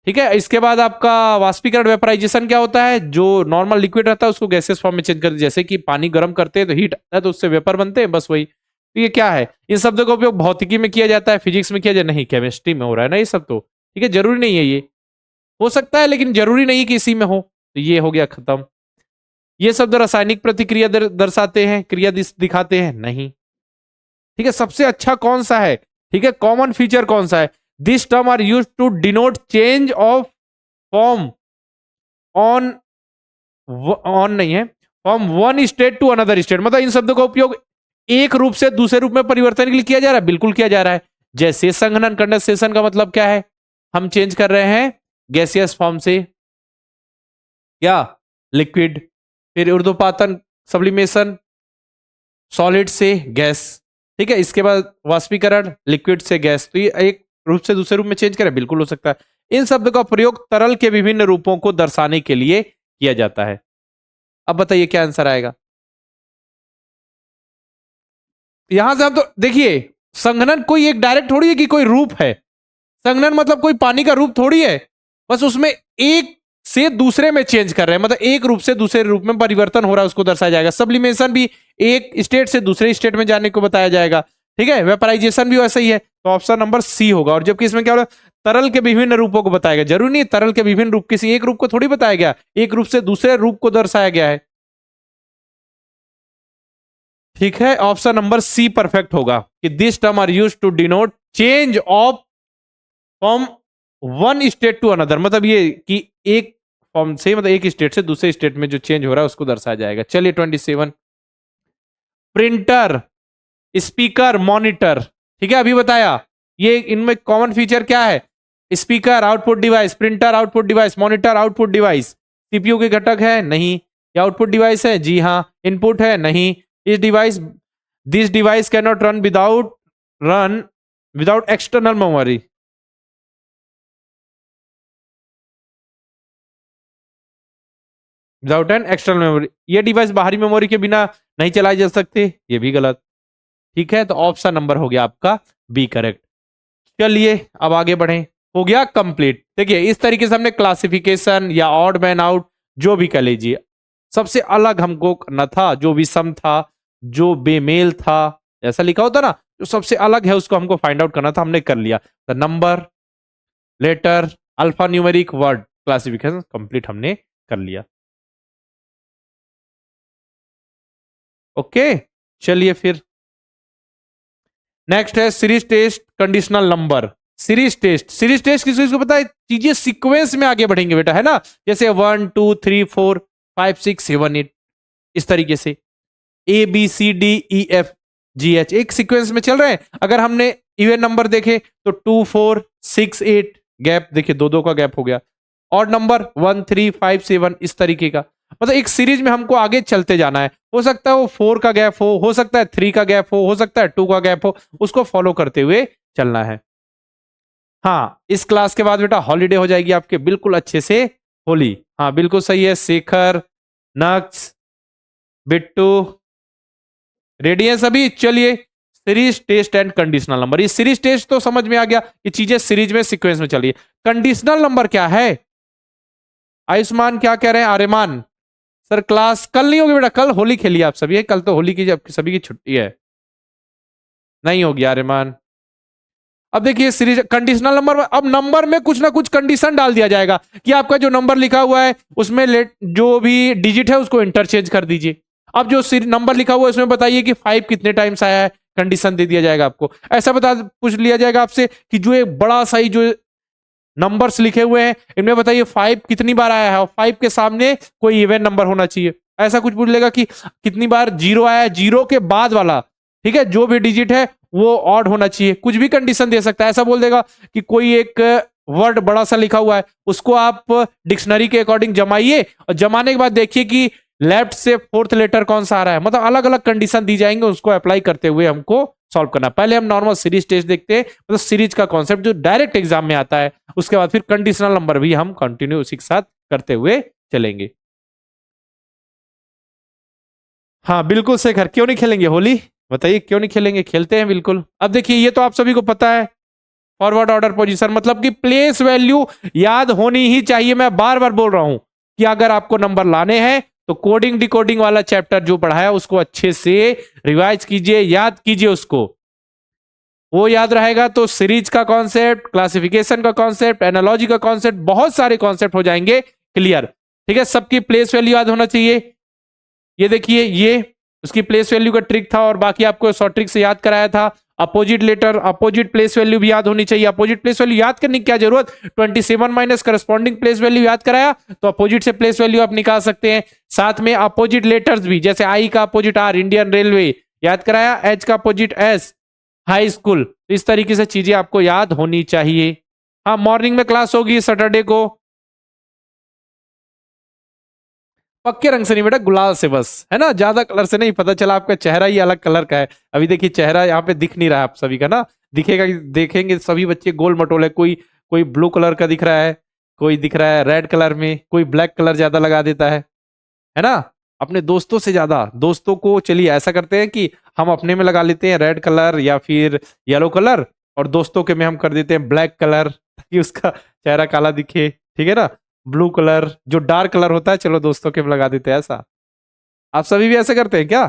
ठीक है, इसके बाद आपका वाष्पीकरण वेपराइजेशन क्या होता है, जो नॉर्मल लिक्विड रहता है उसको गैसेस फॉर्म में चेंज कर, जैसे कि पानी गर्म करते हैं तो हीट आता है तो उससे वेपर बनते हैं, बस वही। तो ये क्या है, इन शब्दों का उपयोग भौतिकी में किया जाता है, फिजिक्स में किया जाए नहीं, केमिस्ट्री में हो रहा है ना ये सब तो। ठीक है, जरूरी नहीं है, ये हो सकता है लेकिन जरूरी नहीं कि इसी में हो। तो ये हो गया खत्म। ये शब्द रासायनिक प्रतिक्रिया दर्शाते हैं, क्रिया दिखाते हैं नहीं। ठीक है, सबसे अच्छा कौन सा है, ठीक है, कॉमन फीचर कौन सा है, this term are use to denote change of form on, on नहीं है, from one state to another state, मतलब इन शब्दों का उपयोग एक रूप से दूसरे रूप में परिवर्तन के लिए किया जा रहा है, बिल्कुल किया जा रहा है। जैसे संघनन, कंडेंसेशन का मतलब क्या है, हम चेंज कर रहे हैं गैसियस फॉर्म से क्या, लिक्विड, फिर ऊर्ध्वपातन सब्लिमेशन, सॉलिड से गैस। ठीक है, इसके बाद वाष्पीकरण, लिक्विड से गैस, तो ये एक रूप से दूसरे रूप में चेंज करें, बिल्कुल हो सकता है। इन शब्दों का प्रयोग तरल के विभिन्न रूपों को दर्शाने के लिए किया जाता है। अब बताइए क्या आंसर आएगा। यहां से हम तो देखिए, संघनन कोई एक डायरेक्ट थोड़ी है कि कोई रूप है, संघनन मतलब कोई पानी का रूप थोड़ी है, बस उसमें एक से दूसरे में चेंज कर रहे हैं, मतलब एक रूप से दूसरे रूप में परिवर्तन हो रहा है, उसको दर्शाया जाएगा। सब्लिमेशन भी एक स्टेट से दूसरे स्टेट में जाने को बताया जाएगा। ठीक है, वेपराइजेशन भी वैसा ही है, तो ऑप्शन नंबर सी होगा। और जबकि इसमें क्या हो रहा है, तरल के विभिन्न रूपों को बताया गया, जरूरी नहीं तरल के विभिन्न रूप, किसी एक रूप को थोड़ी बताया गया, एक रूप से दूसरे रूप को दर्शाया गया है। ठीक है, ऑप्शन नंबर सी परफेक्ट होगा कि this term are use to denote change of from one state to another, मतलब ये कि एक फॉर्म से, मतलब एक स्टेट से दूसरे स्टेट में जो चेंज हो रहा है उसको दर्शाया जाएगा। चलिए 27, प्रिंटर, स्पीकर, मॉनिटर। ठीक है, अभी बताया ये इनमें कॉमन फीचर क्या है, speaker output device, printer output device, monitor output device. CPU के घटक है नहीं, ये आउटपुट डिवाइस है जी हाँ, इनपुट है नहीं। इस device, this device can not run without external memory. Without an external memory, ये डिवाइस बाहरी मेमोरी के बिना नहीं चलाए जा सकते, ये भी गलत। ठीक है, तो ऑप्शन नंबर हो गया आपका बी करेक्ट। चलिए अब आगे बढ़े, हो गया कंप्लीट। देखिए इस तरीके से हमने क्लासिफिकेशन या ऑड मैन आउट जो भी कह लीजिए, सबसे अलग हमको करना था, जो विषम था, जो बेमेल था, ऐसा लिखा होता ना, जो सबसे अलग है उसको हमको फाइंड आउट करना था, हमने कर लिया। The number, letter, alpha numeric, word classification complete हमने कर लिया। ओके, चलिए फिर नेक्स्ट है series test conditional number. Series test, series test किस चीज को पता है, चीजें सीक्वेंस में आगे बढ़ेंगे बेटा, है ना, जैसे 1 2 3 4 5 6 7 8, इस तरीके से ABCDEFGH एक सीक्वेंस में चल रहे हैं। अगर हमने इवन नंबर देखे तो 2 4 6 8, गैप देखिए, दो दो का गैप हो गया। और नंबर 1 3 5 7, इस तरीके का, मतलब एक सीरीज में हमको आगे चलते जाना है। हो सकता है वो 4 का गैप हो सकता है 3 का गैप हो सकता है 2 का गैप हो, उसको फॉलो करते हुए चलना है। हाँ, इस क्लास के बाद बेटा हॉलीडे हो जाएगी आपके, बिल्कुल अच्छे से होली। हाँ बिल्कुल सही है, शेखर, नक्स, बिट्टू रेडी है सभी। चलिए series test and conditional number, ये सीरीज टेस्ट तो समझ में आ गया कि चीजें सीरीज में सीक्वेंस में चलिए। कंडीशनल नंबर क्या है, आयुष्मान क्या कह रहे हैं, आर्यमान सर क्लास कल नहीं होगी बेटा, कल होली खेलिए आप सभी, कल तो होली की जब सभी की छुट्टी है, नहीं होगी आर्यमान। अब देखिए सीरीज कंडीशनल नंबर में, अब नंबर में कुछ ना कुछ कंडीशन डाल दिया जाएगा कि आपका जो नंबर लिखा हुआ है उसमें जो भी डिजिट है उसको इंटरचेंज कर दीजिए। अब जो नंबर लिखा हुआ है उसमें बताइए कि 5 कितने टाइम्स आया है, कंडीशन दे दिया जाएगा आपको। ऐसा बता पूछ लिया जाएगा आपसे कि जो एक बड़ा सा ही जो नंबर्स लिखे हुए हैं इनमें बताइए 5 कितनी बार आया है, और 5 के सामने कोई इवन नंबर होना चाहिए। ऐसा कुछ पूछ लेगा कि कितनी बार 0 आया है, 0 के बाद वाला, ठीक है, जो भी डिजिट है वो ऑड होना चाहिए, कुछ भी कंडीशन दे सकता है। ऐसा बोल देगा कि कोई एक वर्ड बड़ा सा लिखा हुआ है, उसको आप डिक्शनरी के अकॉर्डिंग जमाइए, और जमाने के बाद देखिए कि लेफ्ट से फोर्थ लेटर कौन सा आ रहा है, मतलब अलग अलग कंडीशन दी जाएंगे, उसको अप्लाई करते हुए हमको सॉल्व करना। पहले हम नॉर्मल सीरीज टेस्ट देखते हैं, मतलब सीरीज का कॉन्सेप्ट जो डायरेक्ट एग्जाम में आता है, उसके बाद फिर कंडीशनल नंबर भी हम कंटिन्यू उसी के साथ करते हुए चलेंगे। हाँ बिल्कुल शेखर, क्यों नहीं खेलेंगे होली, बताइए क्यों नहीं खेलेंगे, खेलते हैं बिल्कुल। अब देखिए ये तो आप सभी को पता है फॉरवर्ड ऑर्डर पोजीशन, मतलब कि प्लेस वैल्यू याद होनी ही चाहिए। मैं बार बार बोल रहा हूं कि अगर आपको नंबर लाने हैं तो कोडिंग डिकोडिंग वाला चैप्टर जो पढ़ाया उसको अच्छे से रिवाइज कीजिए, याद कीजिए उसको। वो याद रहेगा तो सीरीज का कॉन्सेप्ट, क्लासिफिकेशन का कॉन्सेप्ट, एनालॉजी का कॉन्सेप्ट, बहुत सारे कॉन्सेप्ट हो जाएंगे क्लियर। ठीक है, सबकी प्लेस वैल्यू याद होना चाहिए। ये देखिए, ये उसकी प्लेस वैल्यू का ट्रिक था और बाकी आपको शॉर्ट ट्रिक से याद कराया था। Opposite letter, opposite place value भी याद होनी चाहिए। अपोजिट प्लेस वैल्यू याद करने की क्या जरूरत, 27 माइनस करस्पॉन्डिंग प्लेस वैल्यू याद कराया तो अपोजिट से प्लेस वैल्यू आप निकाल सकते हैं। साथ में अपोजिट लेटर्स भी, जैसे आई का अपोजिट आर, इंडियन रेलवे याद कराया, एच का अपोजिट एस, हाई स्कूल। इस तरीके से चीजें आपको याद होनी चाहिए। हाँ, मॉर्निंग में क्लास होगी सैटरडे को। पक्के रंग से नहीं बेटा, गुलाल से बस, है ना, ज्यादा कलर से नहीं। पता चला आपका चेहरा ही अलग कलर का है। अभी देखिए चेहरा यहाँ पे दिख नहीं रहा है आप सभी का ना, दिखेगा, देखेंगे सभी बच्चे गोल मटोले, कोई कोई ब्लू कलर का दिख रहा है, कोई दिख रहा है रेड कलर में, कोई ब्लैक कलर ज्यादा लगा देता है ना। अपने दोस्तों से ज्यादा, दोस्तों को चलिए ऐसा करते हैं कि हम अपने में लगा लेते हैं रेड कलर या फिर येलो कलर, और दोस्तों के में हम कर देते हैं ब्लैक कलर ताकि उसका चेहरा काला दिखे, ठीक है ना। ब्लू कलर जो डार्क कलर होता है, चलो दोस्तों के में लगा देते हैं ऐसा। आप सभी भी ऐसे करते हैं क्या?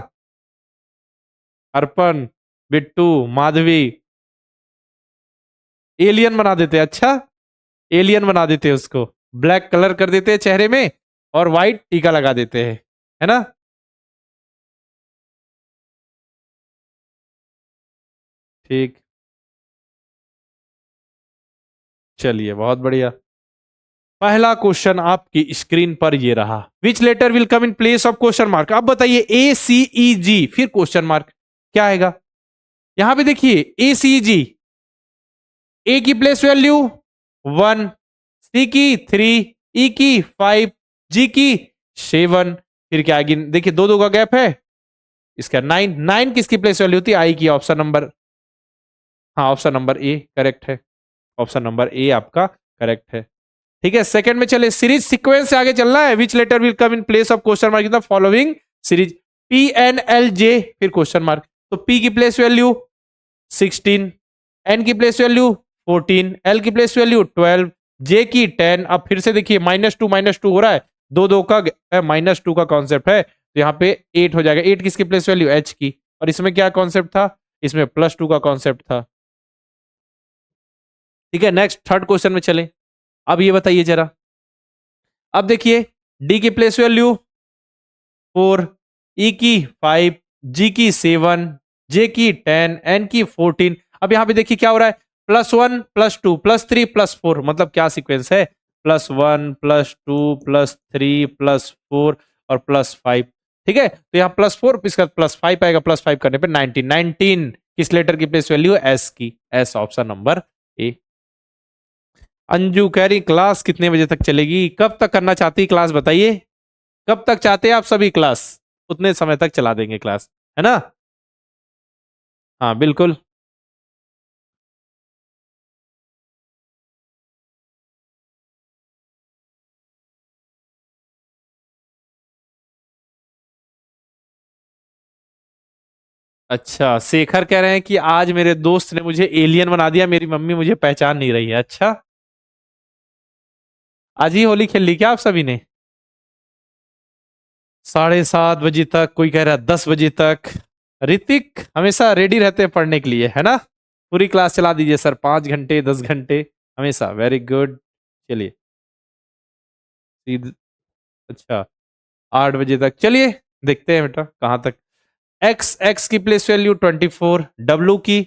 अर्पण, बिट्टू, माधवी, एलियन बना देते हैं। अच्छा, एलियन बना देते हैं उसको, ब्लैक कलर कर देते हैं चेहरे में और व्हाइट टीका लगा देते हैं, है ना। ठीक, चलिए बहुत बढ़िया। पहला क्वेश्चन आपकी स्क्रीन पर ये रहा, which letter will come in place of question mark. अब बताइए ए सी ई जी फिर क्वेश्चन मार्क क्या आएगा। यहां पे देखिए ए सी जी, ए की प्लेस वैल्यू 1, सी की 3, ई की 5, जी की 7, फिर क्या आएगी, देखिए दो दो का गैप है, इसका 9। 9 किसकी प्लेस वैल्यू होती है, आई की। ऑप्शन नंबर, हाँ ऑप्शन नंबर ए करेक्ट है, ऑप्शन नंबर ए आपका करेक्ट है। ठीक है, सेकंड में चले, सीरीज सीक्वेंस से आगे चलना है। Which letter will come in place of question mark in the following series, P N L J फिर क्वेश्चन मार्क। तो पी की प्लेस वैल्यू 16, एन की प्लेस वैल्यू 14, एल की प्लेस वैल्यू 12, जे की 10। अब फिर से देखिए -2 हो रहा है, दो दो का -2 का कॉन्सेप्ट है तो यहाँ पे 8 हो जाएगा। 8 किसकी प्लेस वैल्यू, एच की। और इसमें क्या कॉन्सेप्ट था, इसमें +2 का कॉन्सेप्ट था। ठीक है, नेक्स्ट थर्ड क्वेश्चन में चले। अब ये बताइए जरा, अब देखिए डी की प्लेस वैल्यू 4, ई की 5, जी की 7, जे की 10, एन की 14। अब यहां पे देखिए क्या हो रहा है, +1 +2 +3 +4, मतलब क्या सीक्वेंस है, +1 +2 +3 +4 और +5। ठीक है, तो यहाँ +4 इसका +5 आएगा, +5 करने पे 19। 19 किस लेटर की प्लेस वैल्यू, एस की, एस ऑप्शन नंबर ए। अंजू कह रही क्लास कितने बजे तक चलेगी, कब तक करना चाहती क्लास बताइए, कब तक चाहते हैं आप सभी क्लास, उतने समय तक चला देंगे क्लास, है ना। हाँ बिल्कुल। अच्छा, शेखर कह रहे हैं कि आज मेरे दोस्त ने मुझे एलियन बना दिया, मेरी मम्मी मुझे पहचान नहीं रही है। अच्छा, आज ही होली खेल ली क्या आप सभी ने? 7:30 बजे तक, कोई कह रहा है 10 बजे तक। ऋतिक हमेशा रेडी रहते हैं पढ़ने के लिए, है ना। पूरी क्लास चला दीजिए सर, 5 घंटे 10 घंटे हमेशा, वेरी गुड। चलिए अच्छा, 8 बजे तक चलिए, देखते हैं बेटा कहां तक। एक्स, एक्स की प्लेस वैल्यू 24, डब्लू की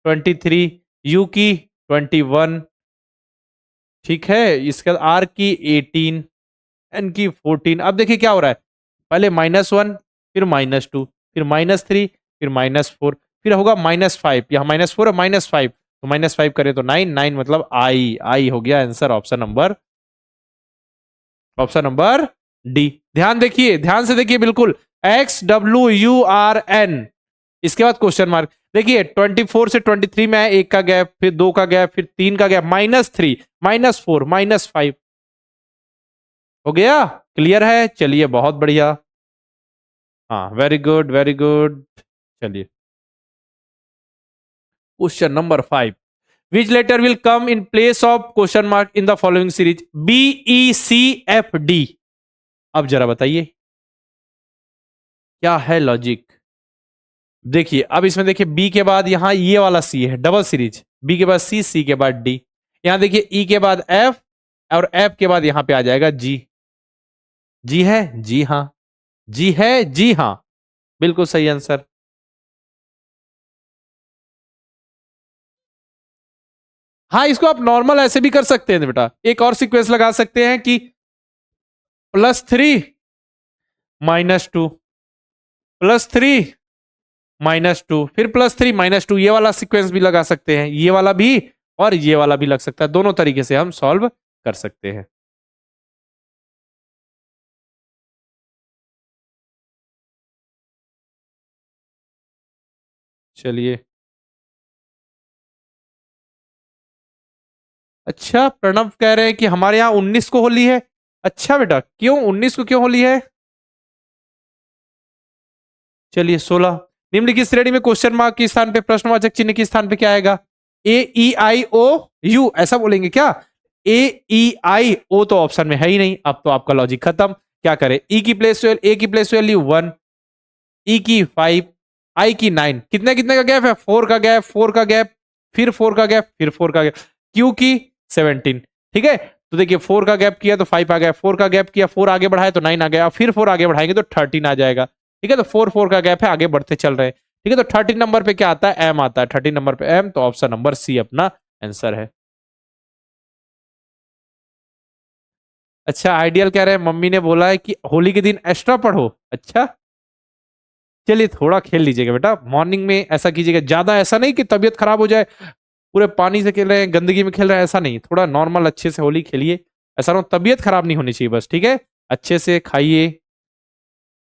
23, यू की 21, ठीक है, इसके बाद आर की 18, एन की 14। अब देखिए क्या हो रहा है, पहले -1 फिर -2 फिर -3 फिर -4 फिर होगा -5, यहाँ -4 और -5, तो -5 करें तो 9, 9 मतलब आई, आई हो गया answer, option number, option number D. ध्यान देखिए, ध्यान से देखिए बिल्कुल, XWURN, इसके बाद क्वेश्चन मार्क। देखिए 24 से 23 में है, 1 का गैप, फिर 2 का गैप, फिर 3 का गैप, -3 -4 -5 हो गया, क्लियर है। चलिए बहुत बढ़िया, हाँ वेरी गुड वेरी गुड। चलिए question number 5, which letter will come in place of question mark in the following series, BECFD। अब जरा बताइए क्या है लॉजिक। देखिए अब इसमें देखिए बी के बाद यहां ये वाला सी है, डबल सीरीज, बी के बाद सी, सी के बाद डी, यहां देखिए ई के बाद एफ, और एफ के बाद यहां पे आ जाएगा जी। जी है, जी हां, जी है, जी हां, बिल्कुल सही आंसर। हाँ, इसको आप नॉर्मल ऐसे भी कर सकते हैं बेटा, एक और सीक्वेंस लगा सकते हैं कि +3 -2 +3 -2 फिर +3 -2, ये वाला सीक्वेंस भी लगा सकते हैं, ये वाला भी और ये वाला भी लग सकता है, दोनों तरीके से हम सॉल्व कर सकते हैं। चलिए, अच्छा प्रणव कह रहे हैं कि हमारे यहाँ 19 को होली है। अच्छा बेटा, क्यों 19 को क्यों होली है? चलिए 16। निम्नलिखित श्रेणी में क्वेश्चन मार्क के स्थान पे प्रश्नवाचक चिन्ह के स्थान पे क्या आएगा? AEIOU ऐसा बोलेंगे क्या? AEIO तो ऑप्शन में है ही नहीं, अब तो आपका लॉजिक खत्म। क्या करें? E की प्लेस ए की प्लेस वैल्यू 1, E की 5, I की 9, कितने कितने का गैप है? 4 का गैप, 4 का गैप, फिर 4 का गैप, फिर 4 का गैप, Q की 17। ठीक है, तो देखिए 4 का गैप किया तो 5 आ गया, 4 का गैप किया 4 आगे बढ़ाया तो 9 आ गया, फिर 4 आगे बढ़ाएंगे तो 13 आ जाएगा। ठीक है, तो 4 4 का गैप है, आगे बढ़ते चल रहे हैं। ठीक है, तो 13 नंबर पे क्या आता है? एम आता है, 13 नंबर पे एम, तो ऑप्शन नंबर सी अपना आंसर है। अच्छा, आइडियल कह रहे हैं मम्मी ने बोला है कि होली के दिन एक्स्ट्रा पढ़ो। अच्छा, चलिए थोड़ा खेल लीजिएगा बेटा, मॉर्निंग में ऐसा कीजिएगा, ज्यादा ऐसा नहीं कि तबीयत खराब हो जाए, पूरे पानी से खेल रहे हैं, गंदगी में खेल रहे हैं, ऐसा नहीं, थोड़ा नॉर्मल अच्छे से होली खेलिए। ऐसा ना तबीयत खराब नहीं होनी चाहिए बस, ठीक है? अच्छे से खाइए,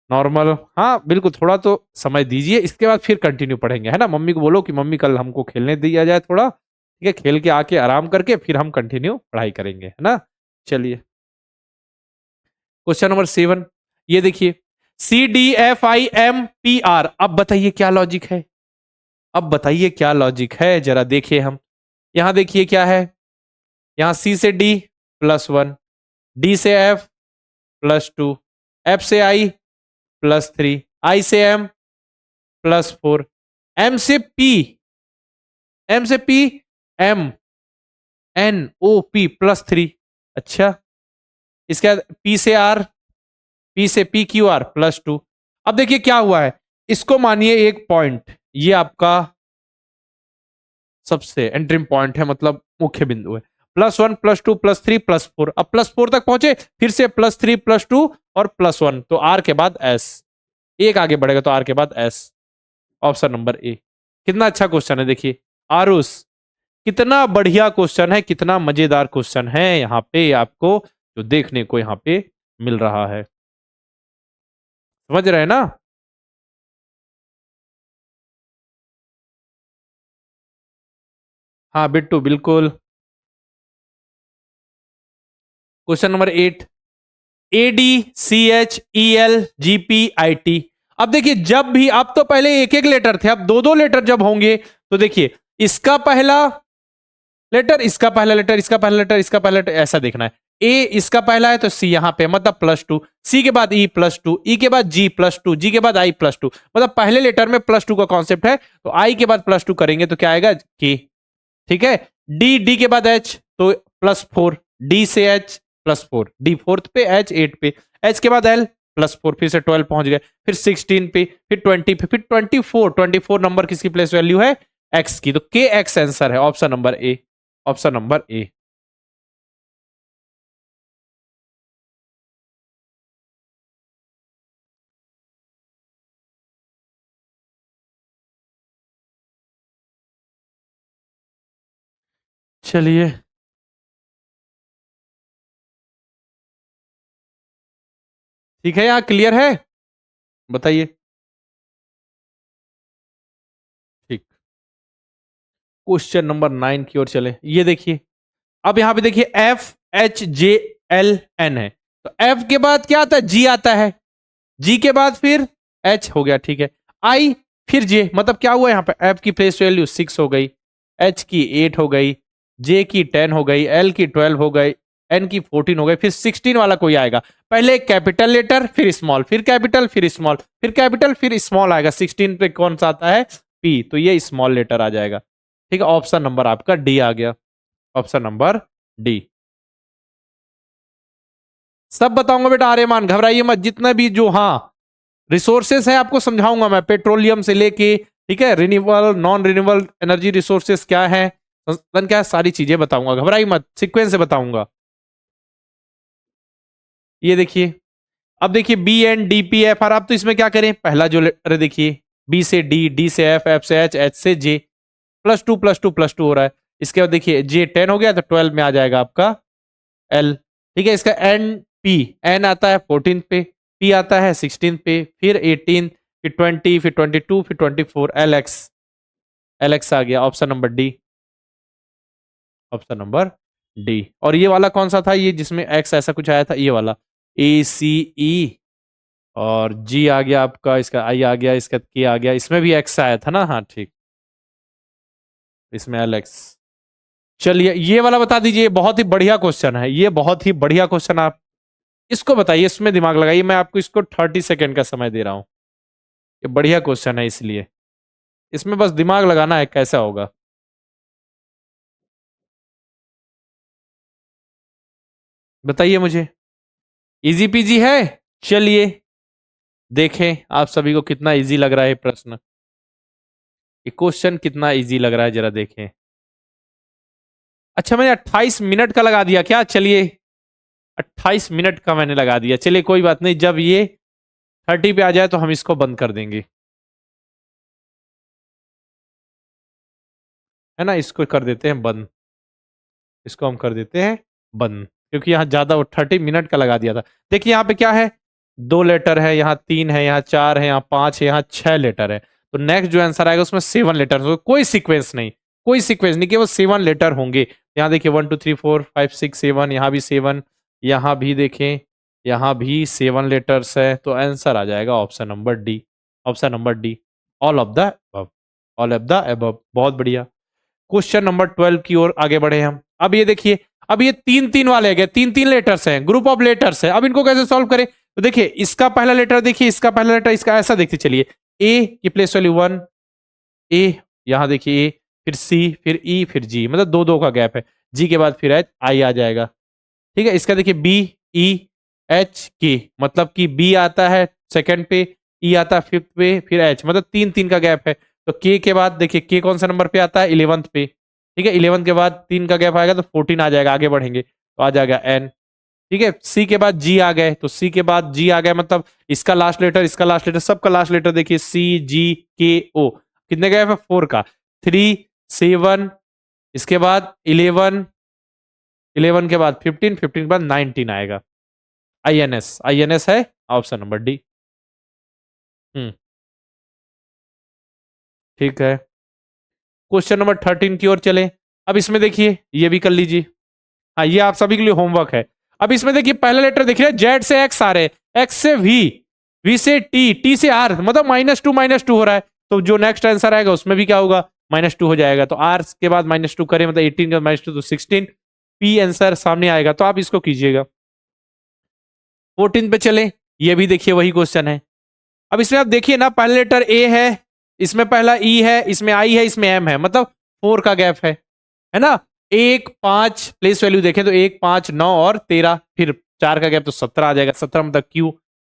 नॉर्मल, हाँ बिल्कुल, थोड़ा तो समय दीजिए, इसके बाद फिर कंटिन्यू पढ़ेंगे, है ना? मम्मी को बोलो कि मम्मी कल हमको खेलने दिया जाए थोड़ा, ठीक है? खेल के आके आराम करके फिर हम कंटिन्यू पढ़ाई करेंगे, है ना? चलिए, क्वेश्चन नंबर 7, ये देखिए, CDFIMPR, अब बताइए क्या लॉजिक है? अब बताइए क्या लॉजिक है, जरा देखिए हम। यहां देखिए क्या है, यहां C से D +1, D से F +2, F से I +3, I से M +4, M से P, M से P, M N O P +3। अच्छा, इसके बाद P से R, P से PQR +2। अब देखिए क्या हुआ है, इसको मानिए एक पॉइंट, ये आपका सबसे एंट्री पॉइंट है, मतलब मुख्य बिंदु है। +1 +2 +3 +4, अब +4 तक पहुंचे, फिर से +3 +2 और +1, तो आर के बाद एस, एक आगे बढ़ेगा तो आर के बाद एस, ऑप्शन नंबर ए। कितना अच्छा क्वेश्चन है, देखिए आरुष, कितना बढ़िया क्वेश्चन है, कितना मजेदार क्वेश्चन है, यहाँ पे आपको जो देखने को यहाँ पे मिल रहा है, समझ रहे हैं ना? हाँ बिट्टू, बिल्कुल। Question number 8, ADCHELGPIT। अब देखिए जब भी, अब तो पहले एक एक लेटर थे, अब दो दो लेटर जब होंगे, तो देखिए इसका पहला लेटर, इसका पहला लेटर, इसका पहला लेटर, इसका पहला लेटर, ऐसा देखना है। ए इसका पहला है तो सी यहां पे, मतलब +2, सी के बाद ई +2, ई के बाद जी +2, जी के बाद आई +2, मतलब पहले लेटर में +2 का कॉन्सेप्ट है, तो आई के बाद +2 करेंगे तो क्या आएगा? के। ठीक है, डी, डी के बाद एच तो +4, डी से एच +4, डी फोर्थ पे, एच 8 पे, एच के बाद एल +4, फिर से 12 पहुंच गए, फिर 16 पे, फिर 20 पे, फिर 24, 24 नंबर किसकी प्लेस वैल्यू है? एक्स की, तो के एक्स आंसर है, option number A, option number ए। चलिए, ठीक है, यहाँ क्लियर है, बताइए। ठीक, क्वेश्चन नंबर 9 की ओर चले, ये देखिए, अब यहां पे देखिए FHJLN है, तो एफ के बाद क्या आता है? जी आता है, जी के बाद फिर एच हो गया, ठीक है, आई, फिर जे, मतलब क्या हुआ यहाँ पे? एफ की प्लेस वैल्यू 6 हो गई, H की 8 हो गई, J की 10 हो गई, L की 12 हो गई, N की 14 हो गई, फिर 16 वाला कोई आएगा। पहले कैपिटल लेटर, फिर स्मॉल, फिर कैपिटल, फिर स्मॉल, फिर कैपिटल, फिर स्मॉल आएगा। 16 पे कौन सा आता है? P, तो ये स्मॉल लेटर आ जाएगा। ठीक है, ऑप्शन नंबर आपका डी आ गया। Option number D. सब बताऊंगा बेटा आर्यमान, घबराइए मत। जितना भी जो हाँ रिसोर्सेस है आपको समझाऊंगा मैं, पेट्रोलियम से लेके, ठीक है, renewable non renewable energy resources क्या है, संसाधन क्या है, सारी चीजें बताऊंगा, घबराइए मत, सीक्वेंस से बताऊंगा। ये देखिए, अब देखिए B N D P F R. आप तो इसमें क्या करें, पहला जो लेटर देखिए, बी से डी, डी से एफ, एफ से एच, एच से J, plus two plus two plus two हो रहा है। इसके बाद देखिए जे 10 हो गया तो 12 में आ जाएगा आपका एल। ठीक है, इसका एन पी, एन आता है 14 पे, पी आता है 16 पे, फिर 18, फिर 20, फिर 22, फिर 24, एल एक्स। एल एक्स आ गया, option number D. Option number D. और ये वाला कौन सा था, ये जिसमें एक्स ऐसा कुछ आया था, ये वाला ए सी ई, और जी आ गया आपका, इसका आई आ गया, इसका के आ गया, इसमें भी एक्स आया था ना, हाँ ठीक, इसमें एल एक्स। चलिए ये वाला बता दीजिए, बहुत ही बढ़िया क्वेश्चन है, ये बहुत ही बढ़िया क्वेश्चन। आप इसको बताइए, इसमें दिमाग लगाइए, मैं आपको इसको 30 सेकेंड का समय दे रहा हूं। ये बढ़िया क्वेश्चन है, इसलिए इसमें बस दिमाग लगाना है कैसा होगा। बताइए मुझे, इजी पीजी है। चलिए देखें आप सभी को कितना इजी लग रहा है प्रश्न, ये क्वेश्चन कितना इजी लग रहा है, जरा देखें। अच्छा मैंने 28 मिनट का लगा दिया क्या? चलिए 28 मिनट का मैंने लगा दिया, चलिए कोई बात नहीं, जब ये 30 पे आ जाए तो हम इसको बंद कर देंगे, है ना, इसको कर देते हैं बंद, इसको हम कर देते हैं बंद, क्योंकि यहाँ ज्यादा 30 मिनट का लगा दिया था। देखिए यहाँ पे क्या है, 2 लेटर है, यहाँ 3 है, यहाँ 4 है, यहाँ 5 है, यहाँ 6 लेटर है। तो नेक्स्ट जो आंसर आएगा उसमें 7 लेटर, तो कोई सीक्वेंस नहीं, कोई सीक्वेंस नहीं, केवल 7 लेटर होंगे। यहाँ देखिए 1 2 3 4 5 6 7, यहाँ भी 7, यहाँ भी देखें, यहाँ भी 7 लेटर्स है, तो आंसर आ जाएगा option number D. Option number D, all of the above. All of the above, बहुत बढ़िया। क्वेश्चन नंबर 12 की ओर आगे बढ़े हम। अब ये देखिए, अब ये 3 3 वाले गए, 3 3 लेटर्स हैं, ग्रुप ऑफ लेटर्स है। अब इनको कैसे सॉल्व करें, तो देखिए इसका पहला लेटर देखिए, इसका पहला लेटर, इसका ऐसा देखते चलिए, ए की प्लेस वैल्यू 1, ए, यहां देखिए ए, फिर सी, फिर ई, फिर जी, मतलब 2 2 का गैप है। जी के बाद फिर एच, आई आ जाएगा। ठीक है, इसका देखिए बी, ई, एच, के, मतलब कि बी आता है सेकंड पे, ई आता है फिफ्थ पे, फिर एच, मतलब 3 3 का गैप है। तो के के बाद देखिए के कौन सा नंबर पे आता है, 11th पे। ठीक है, 11th के बाद 3 का गैप आएगा तो 14 आ जाएगा, आगे बढ़ेंगे तो आ जाएगा एन। ठीक है, सी के बाद जी आ गए, तो सी के बाद जी आ गए, मतलब इसका लास्ट लेटर, इसका लास्ट लेटर, सबका लास्ट लेटर देखिए, सी जी के ओ, कितने गैप है, 4 का, 3 7, इसके बाद 11, 11 के बाद 15, 15 के बाद 19 आएगा। I N S, I N S है ऑप्शन नंबर डी। हम्म, ठीक है, क्वेश्चन नंबर 13 की ओर चले। अब इसमें देखिए, ये भी कर लीजिए, हाँ ये आप सभी के लिए होमवर्क है। अब इसमें देखिए पहला लेटर देखिए, जेड से एक्स आ रहे हैं, एक्स से वी, वी से टी, टी से आर, मतलब -2 -2 हो रहा है। तो जो नेक्स्ट आंसर आएगा उसमें भी क्या होगा, -2 हो जाएगा। तो आर के बाद -2 करें, मतलब 18 के बाद -2 तो 16, पी आंसर सामने आएगा, तो आप इसको कीजिएगा। 14 पे चले, ये भी देखिए वही क्वेश्चन है। अब इसमें आप देखिए ना, पहला लेटर ए है, इसमें पहला ई है, इसमें आई है, इसमें एम है, मतलब 4 का गैप है ना। 1 5 प्लेस वैल्यू देखें तो 1 5 9 और 13, फिर 4 का गैप तो 17 आ जाएगा, 17 मतलब क्यू।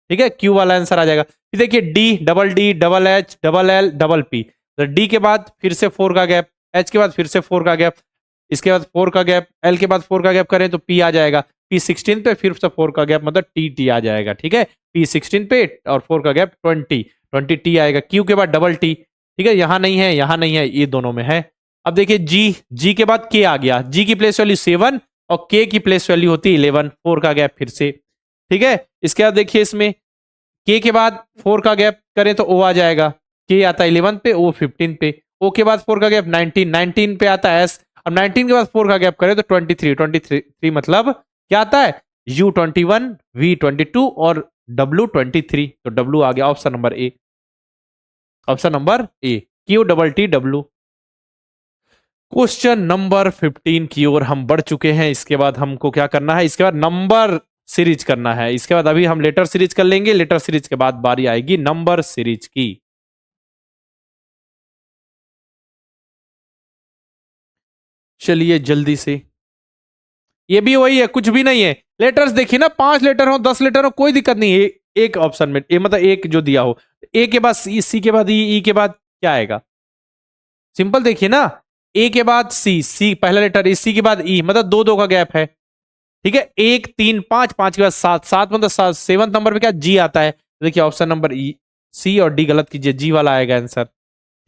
ठीक है, क्यू वाला आंसर आ जाएगा। फिर देखिए D, double H, double L, double P, तो डी के बाद फिर से 4 का गैप, एच के बाद फिर से 4 का गैप, इसके बाद 4 का गैप, एल के बाद 4 का गैप करें तो पी आ जाएगा, पी 16 पे, फिर से 4 का गैप, मतलब टी टी आ जाएगा। ठीक है, पी 16 पे और 4 का गैप 20, 20 टी आएगा। क्यू के बाद डबल टी, ठीक है, यहां नहीं है, यहां नहीं है, ये दोनों में है। अब देखिए जी, जी के बाद के आ गया, जी की प्लेस वैल्यू 7 और के की प्लेस वैल्यू होती है 11, 4 का गैप फिर से। ठीक है, इसके बाद देखिए इसमें के बाद 4 का गैप करें तो ओ आ जाएगा, के आता है 11 पे, ओ 15 पे, ओ के बाद 4 का गैप 19, 19 पे आता है एस। अब 19 के बाद 4 का गैप करें तो 23, 23 मतलब क्या आता है, U 21, V 22 और W 23, तो W आ गया option number A. Option number A, Q T T W। Question number 15 की ओर हम बढ़ चुके हैं। इसके बाद हमको क्या करना है, इसके बाद नंबर सीरीज करना है। इसके बाद अभी हम लेटर सीरीज कर लेंगे, लेटर सीरीज के बाद बारी आएगी नंबर सीरीज की। चलिए जल्दी से, ये भी वही है, कुछ भी नहीं है। लेटर्स देखिए ना, 5 लेटर हो 10 लेटर हो कोई दिक्कत नहीं है। एक ऑप्शन में मतलब एक जो दिया हो, ए के बाद सी, सी के बाद ई के बाद क्या आएगा, सिंपल देखिए ना। ए के बाद सी, सी पहला लेटर, सी के बाद ई, मतलब दो दो का गैप है। ठीक है, 1 3 5, 5 के बाद 7, 7 मतलब 7, 7 नंबर पे क्या जी आता है। तो देखिए ऑप्शन नंबर ई, सी और डी गलत कीजिए, जी वाला आएगा आंसर।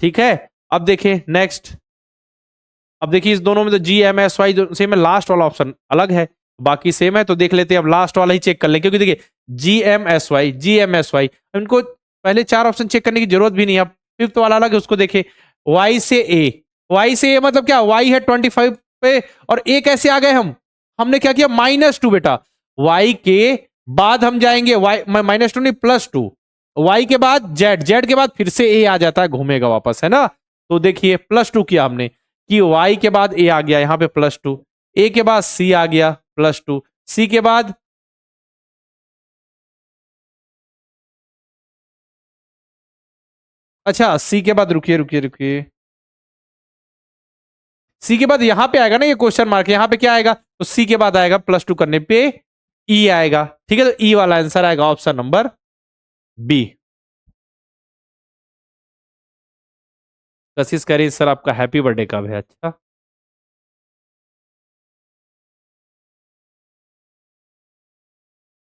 ठीक है, अब देखिए नेक्स्ट। अब देखिए इस दोनों में तो G M S Y same है, लास्ट वाला ऑप्शन अलग है, बाकी सेम है। तो देख लेते हैं, अब लास्ट वाला ही चेक कर लें, क्योंकि देखिए G M S Y, G M S Y, इनको पहले 4 ऑप्शन चेक करने की जरूरत भी नहीं है। अब फिफ्थ वाला अलग है, उसको देखे, वाई से ए, वाई से ए मतलब क्या, वाई है 25 पे, और ए कैसे आ गए हम, हमने क्या किया -2 बेटा। वाई के बाद हम जाएंगे, वाई -2 नहीं +2, वाई के बाद जेड, जेड के बाद फिर से ए आ जाता है, घूमेगा वापस, है ना। तो देखिए +2 किया हमने, कि y के बाद a आ गया यहां पे +2, a के बाद c आ गया +2, c के बाद अच्छा c के बाद रुकिए रुकिए रुकिए, c के बाद यहां पे आएगा ना ये क्वेश्चन मार्क, यहां पे क्या आएगा, तो c के बाद आएगा +2 करने पे e आएगा। ठीक है, तो e वाला आंसर आएगा ऑप्शन नंबर बी। कोशिश करिए सर, आपका हैप्पी बर्थडे कब है, अच्छा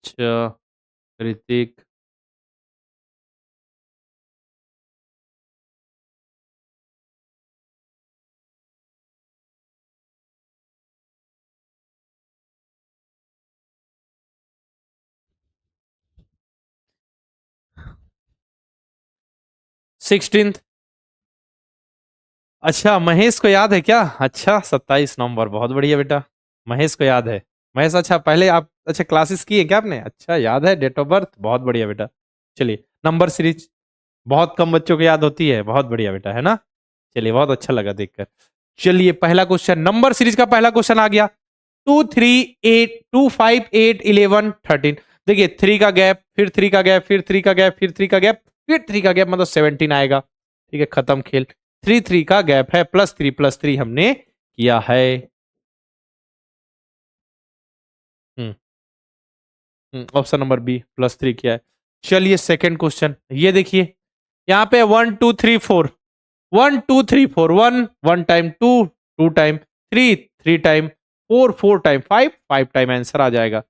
अच्छा, ऋतिक, सिक्सटींथ। अच्छा महेश को याद है क्या, अच्छा 27 नवंबर, बहुत बढ़िया बेटा, महेश को याद है। महेश अच्छा पहले आप अच्छा क्लासेस की है क्या आपने, अच्छा याद है डेट ऑफ बर्थ, बहुत बढ़िया बेटा। चलिए नंबर सीरीज बहुत कम बच्चों को याद होती है, बहुत बढ़िया बेटा, है ना। चलिए बहुत अच्छा लगा देखकर। चलिए पहला क्वेश्चन, नंबर सीरीज का पहला क्वेश्चन आ गया, 2 3 8 2 5 8 11 13। देखिए 3 का गैप, फिर 3 का गैप, फिर 3 का गैप, फिर 3 का गैप, फिर 3 का गैप, मतलब 17 आएगा। ठीक है, खत्म खेल। 3 3 का गैप है, +3 हमने किया है। ऑप्शन नंबर बी +3 किया है। चलिए सेकंड क्वेश्चन, ये देखिए यहाँ पे 1 2 3 4, 1 2 3 4, 1 1 time, 2 2 time, 3 3 time, 4 4 time, 5 5 time, answer आ जाएगा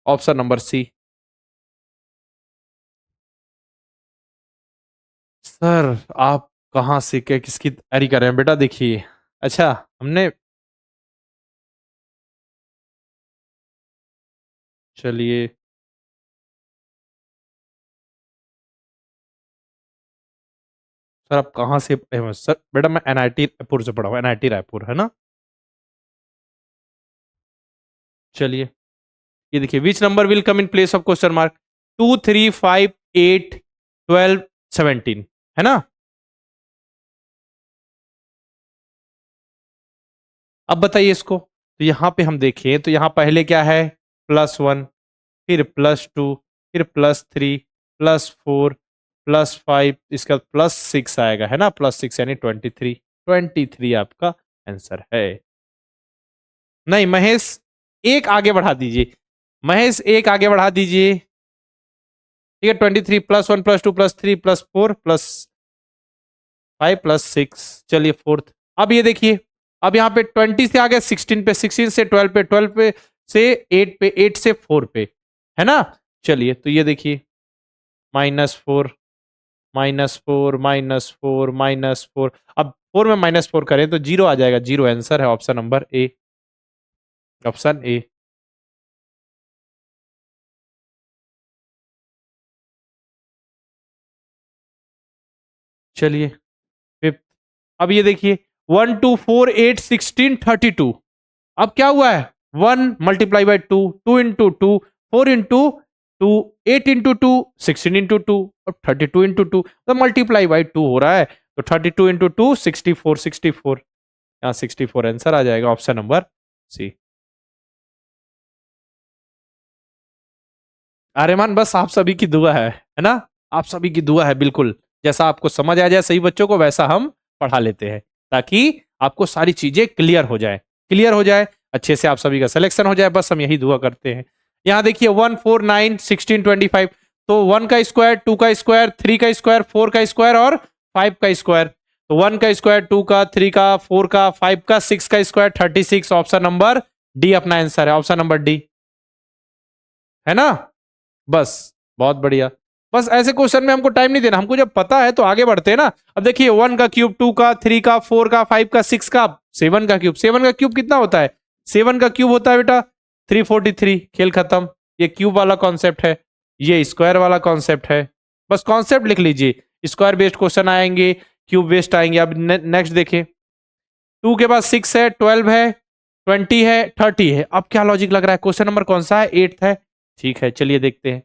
ऑप्शन नंबर सी। सर आप कहाँ से क्या किसकी तैयारी कर रहे हैं बेटा, देखिए अच्छा हमने, चलिए सर आप कहाँ से सर बेटा, मैं एनआईटी रायपुर से पढ़ा हूँ, एनआईटी रायपुर, है ना। चलिए ये देखिए, which number will come in place of question mark, 2 3 5 8 12 17, है ना। अब बताइए इसको, तो यहां पे हम देखें तो यहां पहले क्या है, +1, फिर +2, फिर +3, +4, +5, इसका +6 आएगा, है ना, +6 यानी 23, 23 आपका आंसर है। नहीं महेश, एक आगे बढ़ा दीजिए, महेश एक आगे बढ़ा दीजिए। ठीक है, 23 +1 +2 +3 +4 +5 +6, चलिए फोर्थ। अब ये देखिए, अब यहाँ पे 20 से आ गया 16 पे, 16 से 12 पे, 12 पे से 8 पे, 8 से 4 पे, है ना। चलिए तो ये देखिए -4 -4 -4 -4, अब 4 में -4 करें तो 0 आ जाएगा, 0 आंसर है option number A, option A. चलिए फिफ्थ, अब ये देखिए 1 2 4 8 16 32, अब क्या हुआ है, 1 multiply by 2, 2 into 2, 4 into 2, 8 into 2, 16 into 2, और 32 इंटू 2, तो मल्टीप्लाई बाई 2 हो रहा है। तो 32 इंटू 2 64, 64, यहाँ 64 आंसर आ जाएगा, ऑप्शन नंबर सी। आर्यमान बस आप सभी की दुआ है ना? आप सभी की दुआ है बिल्कुल। जैसा आपको समझ आ जाए सही बच्चों को, वैसा हम पढ़ा लेते हैं, ताकि आपको सारी चीजें क्लियर हो जाए, अच्छे से आप सभी का सिलेक्शन हो जाए, बस हम यही दुआ करते हैं। यहाँ देखिए 1 4 9 16 25, तो 1 का स्क्वायर, 2 का स्क्वायर, 3 का स्क्वायर, 4 का स्क्वायर और 5 का स्क्वायर। तो 1 का स्क्वायर, 2 का, 3 का, 4 का, 5 का, 6 का स्क्वायर 36। ऑप्शन नंबर डी अपना आंसर है, ऑप्शन नंबर डी, है ना? बस, बहुत बढ़िया। बस ऐसे क्वेश्चन में हमको टाइम नहीं देना, हमको जब पता है तो आगे बढ़ते हैं ना। अब देखिए 1 का क्यूब, 2 का, 3 का, 4 का, 5 का, 6 का, 7 का क्यूब। 7 का क्यूब कितना होता है? 7 का क्यूब होता है बेटा 343। खेल खत्म। ये क्यूब वाला कॉन्सेप्ट है, ये स्क्वायर वाला कॉन्सेप्ट है। बस कॉन्सेप्ट लिख लीजिए, स्क्वायर बेस्ड क्वेश्चन आएंगे, क्यूब बेस्ड आएंगे। अब नेक्स्ट देखिए, 2 के बाद 6 है, 12 है, 20 है, 30 है। अब क्या लॉजिक लग रहा है? क्वेश्चन नंबर कौन सा है? 8 है। ठीक है, चलिए देखते हैं।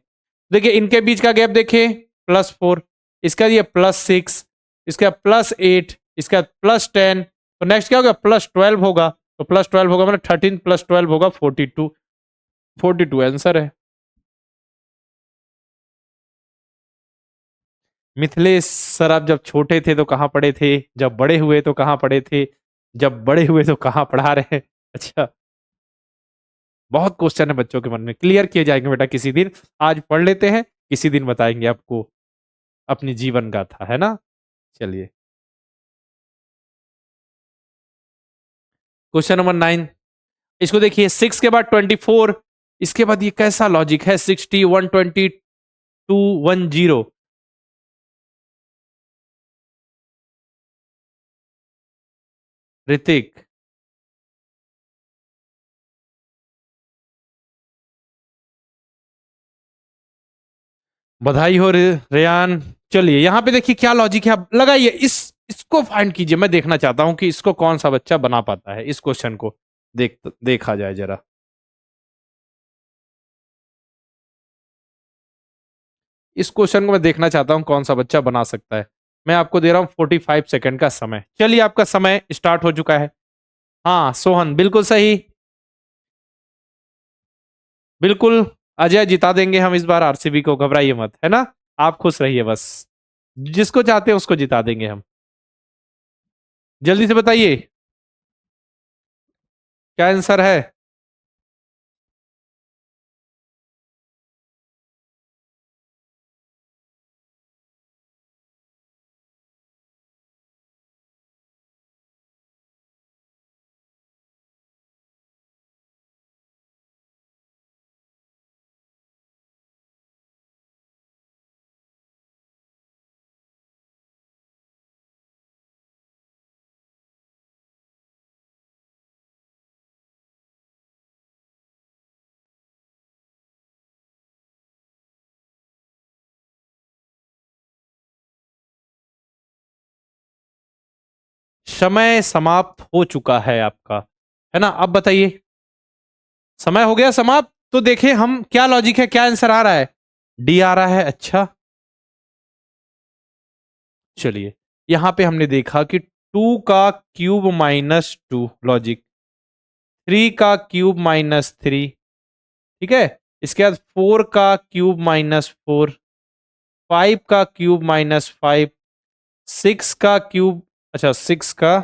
देखिए इनके बीच का गैप देखिए, +4, इसका ये +6, इसका +8, इसका +10। तो नेक्स्ट क्या होगा? +12 होगा। तो +12 होगा मतलब 13 + 12 होगा 42। 42 आंसर है। मिथिलेश सर, आप जब छोटे थे तो कहाँ पढ़े थे? जब बड़े हुए तो कहाँ पढ़े थे? जब बड़े हुए तो कहाँ पढ़ा रहे हैं? अच्छा, बहुत क्वेश्चन है बच्चों के मन में, क्लियर किए जाएंगे बेटा किसी दिन। आज पढ़ लेते हैं, किसी दिन बताएंगे आपको अपनी जीवन गाथा, है ना? चलिए, क्वेश्चन नंबर 9, इसको देखिए 6 के बाद 24, इसके बाद ये कैसा लॉजिक है? 60 120 210। ऋतिक, बधाई हो रेयान। चलिए यहाँ पे देखिए क्या लॉजिक है, आप लगाइए, इसको फाइंड कीजिए। मैं देखना चाहता हूं कि इसको कौन सा बच्चा बना पाता है, इस क्वेश्चन को देखा जाए जरा। इस क्वेश्चन को मैं देखना चाहता हूं कौन सा बच्चा बना सकता है। मैं आपको दे रहा हूं 45 सेकंड का समय। चलिए आपका समय स्टार्ट हो चुका है। हाँ सोहन, बिल्कुल सही, बिल्कुल। अजय, जिता देंगे हम इस बार आरसीबी को, घबराइए मत, है ना? आप खुश रहिए बस, जिसको चाहते हैं उसको जिता देंगे हम। जल्दी से बताइए क्या आंसर है। समय समाप्त हो चुका है आपका, है ना? अब बताइए, समय हो गया समाप्त। तो देखिए हम क्या लॉजिक है, क्या आंसर आ रहा है? डी आ रहा है। अच्छा, चलिए यहां पे हमने देखा कि 2 का क्यूब -2 लॉजिक, 3 का क्यूब -3, ठीक है। इसके बाद 4 का क्यूब -4, 5 का क्यूब -5, 6 का क्यूब, अच्छा 6 का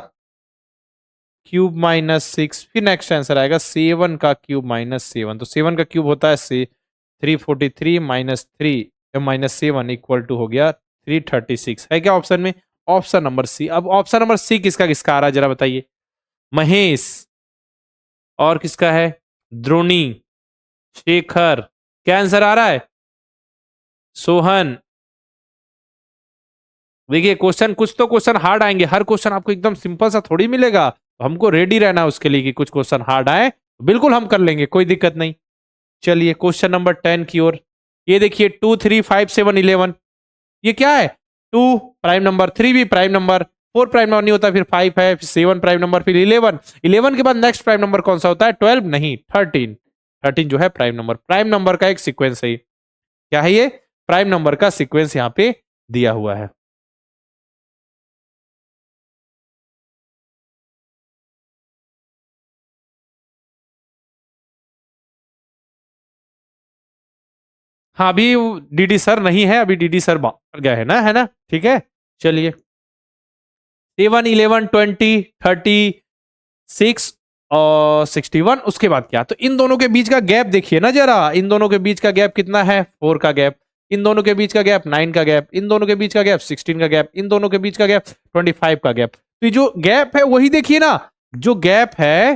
क्यूब -6, फिर नेक्स्ट आंसर आएगा 7 का क्यूब -7। तो 7 का क्यूब होता है से 343 -3 -7 इक्वल टू हो गया 336, है क्या ऑप्शन में? Option number C. अब ऑप्शन नंबर सी किसका किसका आ रहा है जरा बताइए। महेश, और किसका है? द्रोणी, शेखर, क्या आंसर आ रहा है? सोहन। देखिए क्वेश्चन, कुछ तो क्वेश्चन हार्ड आएंगे, हर क्वेश्चन आपको एकदम सिंपल सा थोड़ी मिलेगा। तो हमको रेडी रहना है उसके लिए कि कुछ क्वेश्चन हार्ड आए, बिल्कुल हम कर लेंगे, कोई दिक्कत नहीं। चलिए क्वेश्चन नंबर 10 की ओर। ये देखिए 2 3 5 7 11, ये क्या है? 2 प्राइम नंबर, 3 भी प्राइम नंबर, 4 प्राइम नंबर नहीं होता, फिर 5 है, फिर 7 प्राइम नंबर, फिर 11। 11 के बाद नेक्स्ट प्राइम नंबर कौन सा होता है? 12 नहीं, 13। 13 जो है प्राइम नंबर, प्राइम नंबर का एक सीक्वेंस है। क्या है ये? प्राइम नंबर का सीक्वेंस यहाँ पे दिया हुआ है। हाँ, अभी डीडी सर नहीं है, अभी डीडी सर बाहर गए हैं ना, है ना? ठीक है, चलिए 7 11 20 36 और 61, उसके बाद क्या? तो इन दोनों के बीच का गैप देखिए ना जरा, इन दोनों के बीच का गैप कितना है? 4 का गैप। इन दोनों के बीच का गैप 9 का गैप। इन दोनों के बीच का गैप 16 का गैप। इन दोनों के बीच का गैप 25 का गैप। तो ये जो गैप है वही देखिए ना, जो गैप है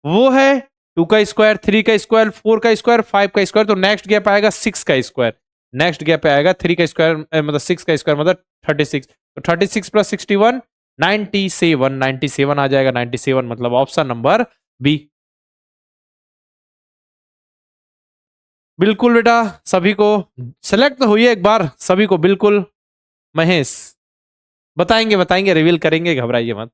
वो है 2 का स्क्वायर, 3 का स्क्वायर, 4 का स्क्वायर, 5 का स्क्वायर। तो नेक्स्ट गैप आएगा 6 का स्क्वायर। नेक्स्ट गैप आएगा 3 का स्क्वायर, मतलब 6 का स्क्वायर मतलब 36। तो 36 प्लस 61 97, 97 आ जाएगा। 97 मतलब ऑप्शन नंबर बी। बिल्कुल बेटा, सभी को सेलेक्ट तो हुई है एक बार, सभी को बिल्कुल। महेश बताएंगे, बताएंगे, रिवील करेंगे, घबराइए मत।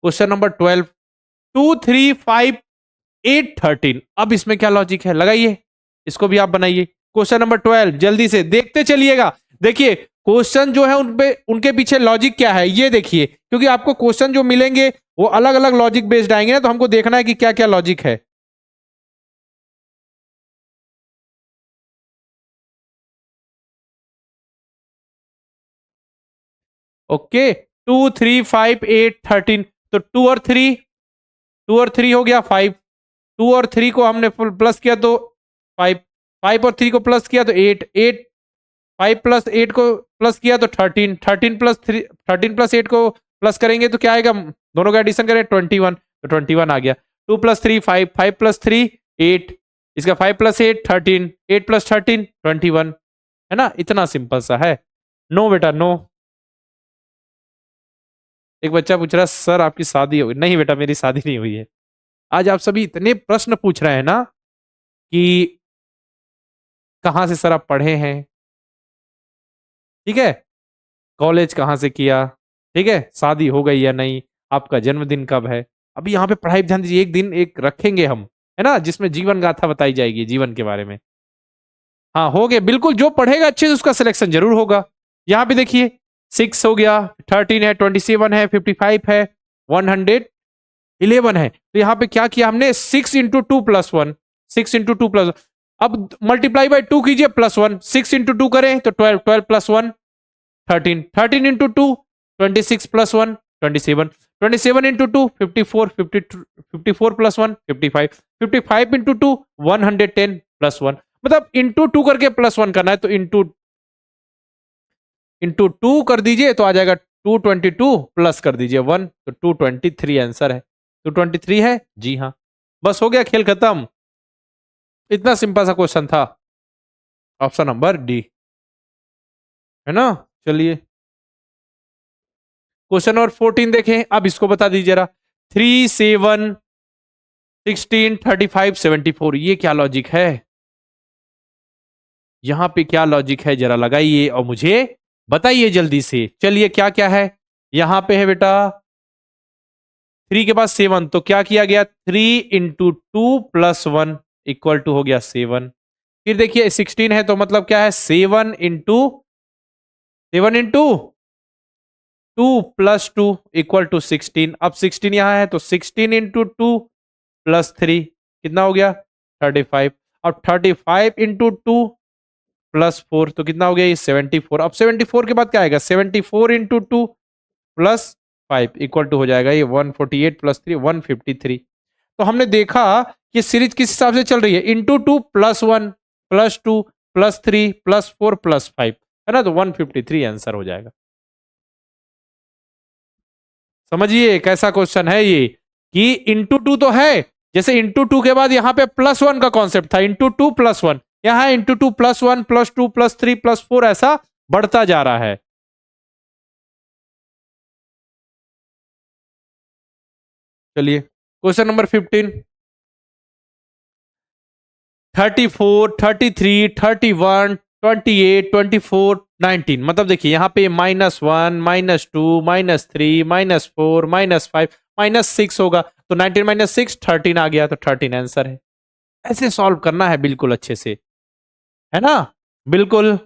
Question number 12, 2 3 5 8 13। अब इसमें क्या लॉजिक है लगाइए, इसको भी आप बनाइए। क्वेश्चन नंबर 12 जल्दी से देखते चलिएगा। देखिए क्वेश्चन जो है उनपे, उनके पीछे लॉजिक क्या है ये देखिए, क्योंकि आपको क्वेश्चन जो मिलेंगे वो अलग अलग लॉजिक बेस्ड आएंगे ना, तो हमको देखना है कि क्या क्या लॉजिक है। ओके, 2 3 5 8 13। तो 2 और 3 हो गया 5। 2 और 3 को हमने प्लस किया तो 5। 5 और 3 को प्लस किया तो 8। 8 5 प्लस 8 को प्लस किया तो 13। 13 प्लस 8 को प्लस करेंगे तो क्या आएगा? दोनों का एडिशन करें 21, तो 21 आ गया। 2 प्लस 3 5, 5 प्लस 3 8, इसका 5 प्लस 8 13, 8 प्लस 13 21, है ना? इतना सिंपल सा है। नो बेटा नो। एक बच्चा पूछ रहा है सर आपकी शादी हो गई? नहीं बेटा, मेरी शादी नहीं हुई है। आज आप सभी इतने प्रश्न पूछ रहे हैं ना कि कहाँ से सर आप पढ़े हैं, ठीक है, कॉलेज कहाँ से किया, ठीक है, शादी हो गई या नहीं, आपका जन्मदिन कब है। अभी यहाँ पे पढ़ाई पे ध्यान दीजिए, एक दिन एक रखेंगे हम, है ना, जिसमें जीवन गाथा बताई जाएगी जीवन के बारे में। हाँ हो गए, बिल्कुल, जो पढ़ेगा अच्छे से उसका सिलेक्शन जरूर होगा। यहाँ पे देखिए 6 हो गया, 13 है, 27 है, 55 है, 111 है। तो यहाँ पे क्या किया हमने? 6 इंटू 2 प्लस 1। 6 इंटू 2 प्लस, अब मल्टीप्लाई बाय 2 कीजिए, +1। 6 इंटू 2 करें तो 12, 12 + 1 13। 13 into 2 26 plus 1 27। 27 into 2 54। 54 plus 1 55। 55 into 2 110 plus 1। मतलब इंटू 2 करके +1 करना है, तो इंटू इंटू 2 कर दीजिए तो आ जाएगा 222, प्लस कर दीजिए 1 तो 223 आंसर है। 223 है जी हाँ। बस हो गया, खेल खत्म। इतना सिंपल सा क्वेश्चन था। ऑप्शन नंबर डी, है ना? चलिए क्वेश्चन नंबर 14 देखें, अब इसको बता दीजिए जरा। 3 7 16 35 74, ये क्या लॉजिक है? यहां पे क्या लॉजिक है जरा लगाइए और मुझे बताइए जल्दी से। चलिए क्या क्या है यहां पे? है बेटा 3 के बाद 7, तो क्या किया गया? 3 इंटू 2 प्लस 1 इक्वल टू हो गया 7। फिर देखिए 16 है तो मतलब क्या है? 7 इंटू 2 प्लस 2 इक्वल टू 16। अब 16 यहां है तो 16 इंटू 2 प्लस 3 कितना हो गया? 35। अब 35 इंटू 2 प्लस 4 तो कितना हो गया? ये 74। अब 74 के बाद क्या आएगा? 74 इंटू 2 प्लस 5 इक्वल टू हो जाएगा ये 148 प्लस 3 153। तो हमने देखा कि सीरीज किस हिसाब से चल रही है? Into 2 plus 1 plus 2 plus 3 plus 4 plus 5, है ना? तो 153 आंसर हो जाएगा। समझिए कैसा क्वेश्चन है ये, कि इंटू 2 तो है, जैसे इंटू 2 के बाद यहां पे +1 का कॉन्सेप्ट था, इंटू 2 प्लस 1, यहां into 2 plus 1 plus 2 plus 3 plus 4 ऐसा बढ़ता जा रहा है। चलिए क्वेश्चन नंबर 15, 34 33 31 28 24 19। मतलब देखिए यहाँ पे -1 -2 -3 -4 -5 -6 होगा, तो 19 -6 13 आ गया, तो 13 आंसर है। ऐसे सॉल्व करना है बिल्कुल अच्छे से, है ना? बिल्कुल।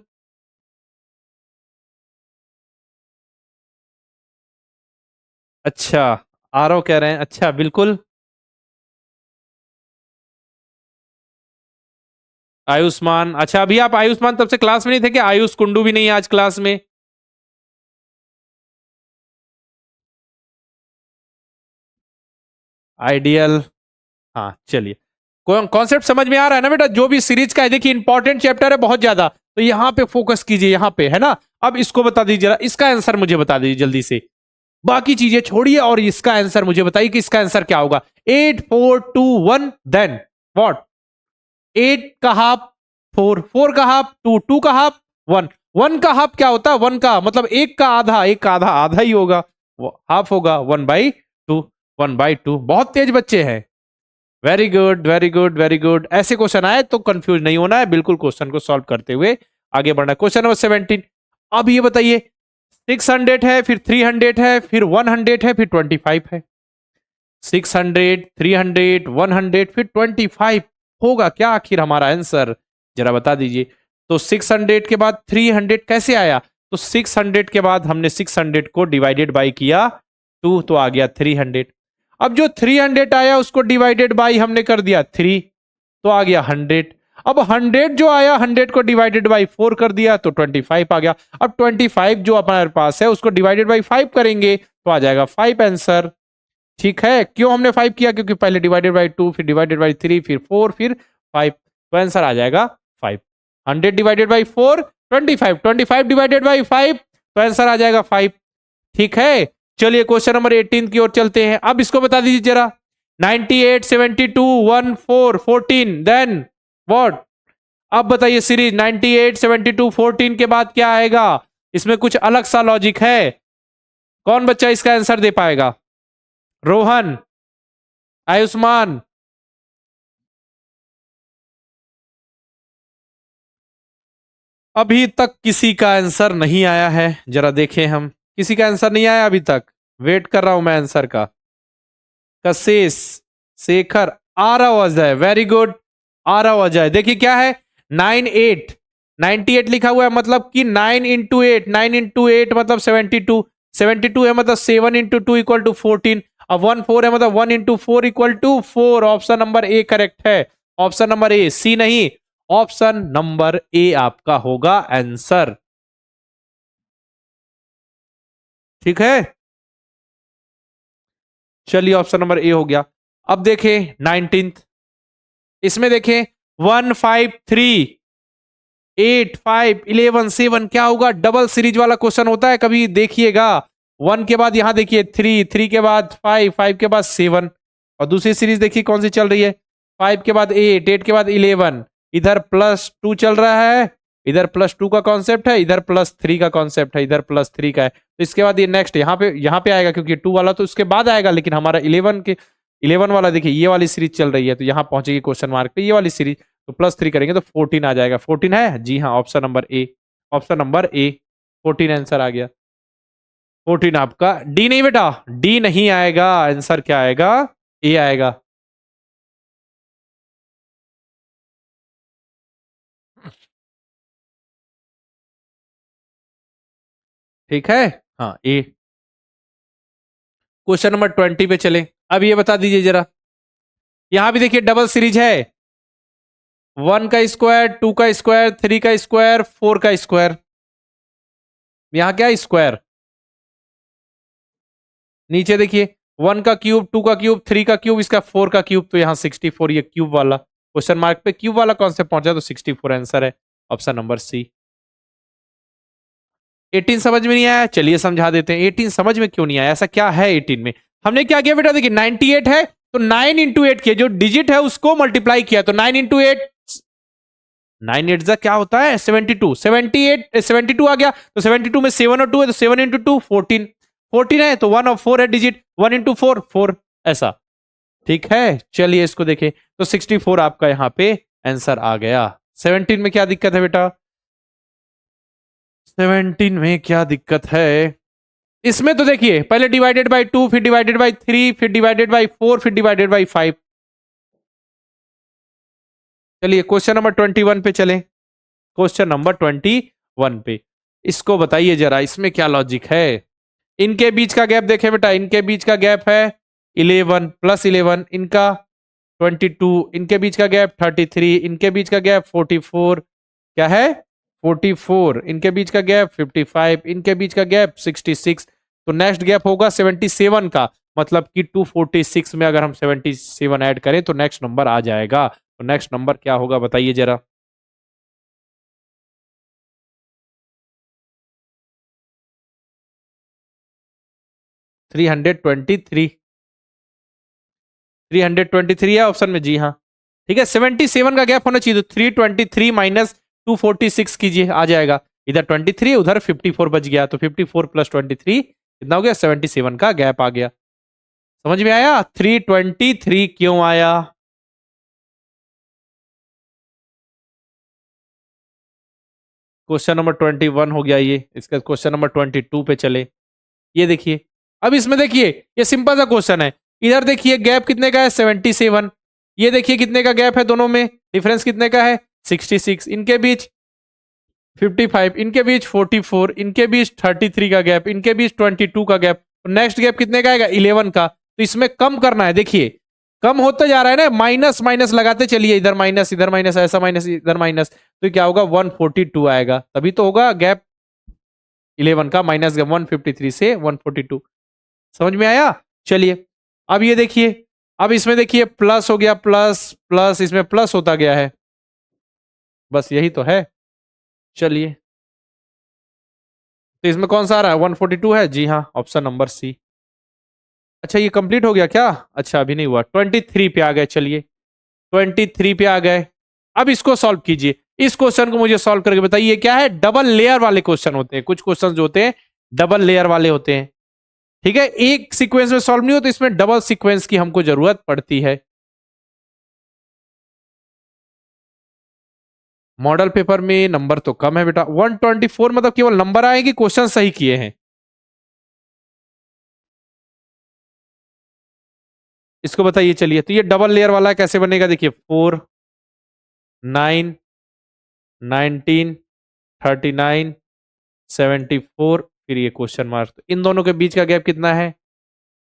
अच्छा, आरव कह रहे हैं, अच्छा बिल्कुल। आयुष्मान, अच्छा अभी आप आयुष्मान तब से क्लास में नहीं थे क्या? आयुष कुंडू भी नहीं है आज क्लास में। आइडियल, हाँ चलिए, कॉन्सेप्ट समझ में आ रहा है ना बेटा? जो भी सीरीज का है, देखिए इंपॉर्टेंट चैप्टर है बहुत ज्यादा, तो यहाँ पे फोकस कीजिए, यहाँ पे है ना। अब इसको बता दीजिए जरा, इसका आंसर मुझे बता दीजिए जल्दी से, बाकी चीजें छोड़िए और इसका आंसर मुझे बताइए कि इसका आंसर क्या होगा। 8 4 2 1, देन व्हाट? 8 का हाफ 4, 4 का हाफ 2, 2 का हाफ 1, 1 का हाफ क्या होता है? 1 का मतलब एक का आधा, एक का आधा आधा ही होगा, हाफ होगा 1/2, 1/2। बहुत तेज बच्चे हैं, very good very good very good. ऐसे क्वेश्चन आए तो कंफ्यूज नहीं होना है, बिल्कुल क्वेश्चन को सॉल्व करते हुए आगे बढ़ना। क्वेश्चन नंबर 17, अब ये बताइए 600 है, फिर 300 है, फिर 100 है, फिर 25 है। 600, 300, 100, फिर 25 होगा क्या आखिर हमारा आंसर? जरा बता दीजिए। तो 600 के बाद 300 कैसे आया? तो 600 के बाद हमने 600 को डिवाइडेड बाई किया 2, तो आ गया 300। अब जो 300 आया उसको डिवाइडेड बाई हमने कर दिया 3, तो आ गया 100। अब 100 जो आया 100 को डिवाइडेड बाई 4 कर दिया तो 25 आ गया। अब 25 जो हमारे पास है उसको डिवाइडेड बाई 5 करेंगे तो आ जाएगा 5 आंसर। ठीक है, क्यों हमने 5 किया? क्योंकि पहले डिवाइडेड बाई 2, फिर डिवाइडेड बाई 3, फिर 4, फिर 5, तो आंसर आ जाएगा 5। 100 डिवाइडेड बाई 4 25, 25 डिवाइडेड बाई 5, तो आंसर आ जाएगा 5। ठीक है, चलिए क्वेश्चन नंबर 18 की ओर चलते हैं। अब इसको बता दीजिए जरा, 98 72 14 14, देन व्हाट? अब बताइए सीरीज 98 72 14 के बाद क्या आएगा? इसमें कुछ अलग सा लॉजिक है, कौन बच्चा इसका आंसर दे पाएगा? रोहन, आयुष्मान, अभी तक किसी का आंसर नहीं आया है, जरा देखें हम। किसी का आंसर नहीं आया अभी तक, वेट कर रहा हूं मैं आंसर का। कशिश, शेखर, आरव अजय, वेरी गुड, आरव अजय। देखिए क्या है, 98 98 लिखा हुआ है, मतलब कि 9 इंटू 8, 9 इंटू 8 मतलब 72, 72 है मतलब 7 इंटू 2 इक्वल टू 14। अब 1 4 है मतलब 1 into 4 equal to 4। Option number A correct है, ऑप्शन नंबर ए, सी नहीं, ऑप्शन नंबर ए आपका होगा आंसर। ठीक है, चलिए ऑप्शन नंबर ए हो गया। अब देखें 19th, इसमें देखें 1 5 3 8 5 11 7, क्या होगा? डबल सीरीज वाला क्वेश्चन होता है कभी देखिएगा। 1 के बाद यहां देखिए 3, 3 के बाद 5, 5 के बाद 7, और दूसरी सीरीज देखिए कौन सी चल रही है, 5 के बाद 8, 8 के बाद 11, इधर +2 चल रहा है, इधर +2 का कॉन्सेप्ट है, इधर +3 का कॉन्सेप्ट है, इधर +3 का है। तो इसके बाद ये नेक्स्ट यहाँ पे आएगा, क्योंकि 2 वाला तो उसके बाद आएगा, लेकिन हमारा 11 वाला देखिए ये वाली सीरीज चल रही है, तो यहाँ पहुंचेगी क्वेश्चन मार्क पे ये वाली सीरीज, तो +3 करेंगे तो 14 आ जाएगा। 14 है, जी हाँ, option number A, option number A, 14 answer आ गया। 14 आपका, डी नहीं बेटा, डी नहीं आएगा, आंसर क्या आएगा? ए आएगा। ठीक है, हाँ ए। क्वेश्चन नंबर 20 पे चले। अब ये बता दीजिए जरा, यहां भी देखिए डबल सीरीज है, 1 का स्क्वायर, 2 का स्क्वायर, 3 का स्क्वायर, 4 का स्क्वायर। यहां क्या स्क्वायर, नीचे देखिए 1 का क्यूब, 2 का क्यूब, 3 का क्यूब, इसका 4 का क्यूब, तो यहाँ 64, ये क्यूब वाला क्वेश्चन मार्क पे क्यूब वाला कॉन्सेप्ट पहुंचा तो 64 आंसर है, ऑप्शन नंबर सी। 18 समझ में नहीं आया, चलिए समझा देते हैं। 18 समझ में क्यों नहीं आया, ऐसा क्या है 18 में? हमने क्या किया बेटा, देखिए 98 है तो 9 इंटू 8 किया, जो डिजिट है उसको मल्टीप्लाई किया, तो 9 इंटू 8, 9 8 क्या होता है 72, 78 72 आ गया, तो 72 में 7 और 2 है, तो 7 इंटू 2 14, 14 है तो 1 और 4 है डिजिट, 1 इंटू 4 4, ऐसा। ठीक है, चलिए इसको देखें, तो 64 आपका यहाँ पे आंसर आ गया। 17 में क्या दिक्कत है बेटा? 17 में क्या दिक्कत है? इसमें तो देखिए पहले डिवाइडेड बाई 2, फिर डिवाइडेड बाई 3, फिर डिवाइडेड बाई 4, फिर डिवाइडेड बाई 5। चलिए क्वेश्चन नंबर 21 पे चलें। क्वेश्चन नंबर 21 पे, इसको बताइए जरा, इसमें क्या लॉजिक है? इनके बीच का गैप देखें बेटा, इनके बीच का गैप है 11 +11, इनका 22, इनके बीच का गैप 33, इनके बीच का गैप 44, क्या है 44, इनके बीच का गैप 55, इनके बीच का गैप 66। तो नेक्स्ट गैप होगा 77 का, मतलब कि 246 में अगर हम 77 ऐड करें तो नेक्स्ट नंबर आ जाएगा। तो नेक्स्ट नंबर क्या होगा बताइए जरा। 323, 323 है ऑप्शन में, जी हाँ। ठीक है, 77 का गैप होना चाहिए, तो 323 माइनस 246 कीजिए, आ जाएगा। इधर 23 उधर 54 बच गया, तो 54 प्लस 23 कितना हो गया, 77 का गैप आ गया। समझ में आया 323 क्यों आया। क्वेश्चन नंबर 21 हो गया ये। इसका क्वेश्चन नंबर 22 पे चले। ये देखिए, अब इसमें देखिए ये सिंपल सा क्वेश्चन है। इधर देखिए गैप कितने का है, 77। ये देखिए कितने का गैप है दोनों में, डिफरेंस कितने का है, 66। इनके बीच 55, इनके बीच 44, इनके बीच 33 का गैप, इनके बीच 22 का गैप। नेक्स्ट गैप कितने का आएगा, 11 का। तो इसमें कम करना है, देखिए कम होता जा रहा है ना, माइनस माइनस लगाते चलिए, इधर माइनस इधर माइनस, ऐसा माइनस इधर माइनस, तो क्या होगा 142 आएगा। तभी तो होगा गैप 11 का माइनस 153 से 142। समझ में आया। चलिए अब ये देखिए, अब इसमें देखिए प्लस हो गया, प्लस प्लस इसमें प्लस होता गया है, बस यही तो है। चलिए, तो इसमें कौन सा आ रहा है, 142 है, जी हाँ, ऑप्शन नंबर सी। अच्छा ये कंप्लीट हो गया क्या, अच्छा अभी नहीं हुआ, 23 पे आ गए। चलिए 23 पे आ गए। अब इसको सॉल्व कीजिए। इस क्वेश्चन को मुझे सॉल्व करके बताइए, क्या है, डबल लेयर वाले क्वेश्चन होते हैं, कुछ क्वेश्चन जो होते हैं डबल लेयर वाले होते हैं। ठीक है, एक सीक्वेंस में सॉल्व नहीं होता, इसमें डबल सीक्वेंस की हमको जरूरत पड़ती है। मॉडल पेपर में नंबर तो कम है बेटा, 124 मतलब केवल नंबर आए कि क्वेश्चन सही किए हैं। इसको बताइए। चलिए, तो ये डबल लेयर वाला कैसे बनेगा, देखिए 4, 9, 19, 39, 74, फिर ये क्वेश्चन मार्क। तो इन दोनों के बीच का गैप कितना है,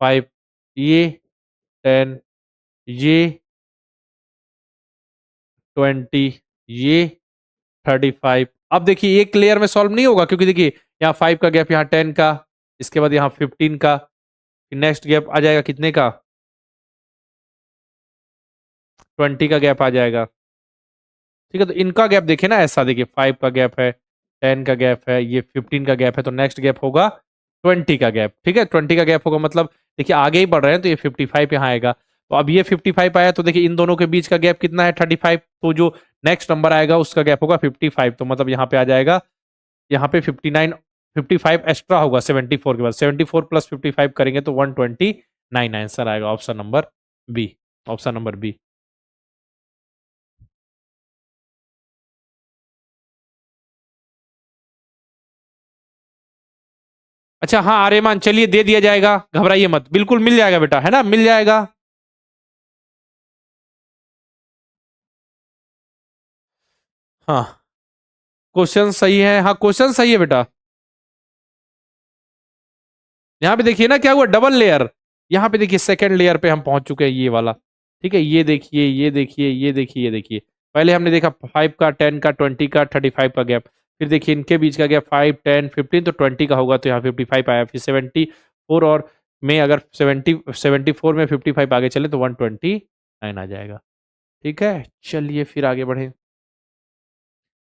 5, ये 10, ये 20, ये 35। अब देखिए एक लेयर में सॉल्व नहीं होगा, क्योंकि देखिए यहाँ 5 का गैप, यहाँ 10 का, इसके बाद यहाँ 15 का, नेक्स्ट गैप आ जाएगा कितने का, 20 का गैप आ जाएगा। ठीक है, तो इनका गैप देखिए ना, ऐसा देखिए 5 का गैप है, 10 का गैप है, ये 15 का गैप है, तो नेक्स्ट गैप होगा 20 का गैप। ठीक है, 20 का गैप होगा, मतलब देखिए आगे ही बढ़ रहे हैं, तो ये 55 यहाँ आएगा। तो अब ये 55 आया, तो देखिए इन दोनों के बीच का गैप कितना है, 35। तो जो नेक्स्ट नंबर आएगा उसका गैप होगा 55, तो मतलब यहाँ पे आ जाएगा, यहाँ पे 59, 55 एक्स्ट्रा होगा 74 के बाद, 74 प्लस 55 करेंगे तो 129 आंसर आएगा, option number B, option number B. अच्छा हाँ आर्यमान, चलिए दे दिया जाएगा, घबराइए मत, बिल्कुल मिल जाएगा बेटा, है ना, मिल जाएगा। हाँ क्वेश्चन सही है, हाँ क्वेश्चन सही है बेटा। यहाँ पे देखिए ना क्या हुआ, डबल लेयर। यहाँ पे देखिए सेकंड लेयर पे हम पहुंच चुके हैं, ये वाला। ठीक है, ये देखिए, ये देखिए, ये देखिए, ये देखिए। पहले हमने देखा 5 का, 10 का, 20 का, 35 का गैप। फिर देखिए इनके बीच का गैप 5, 10, 15, तो 20 का होगा, तो यहाँ 55 आया। फिर 74 और में अगर 74 में 55 आगे चले तो 129 आ जाएगा। ठीक है, चलिए फिर आगे बढ़े।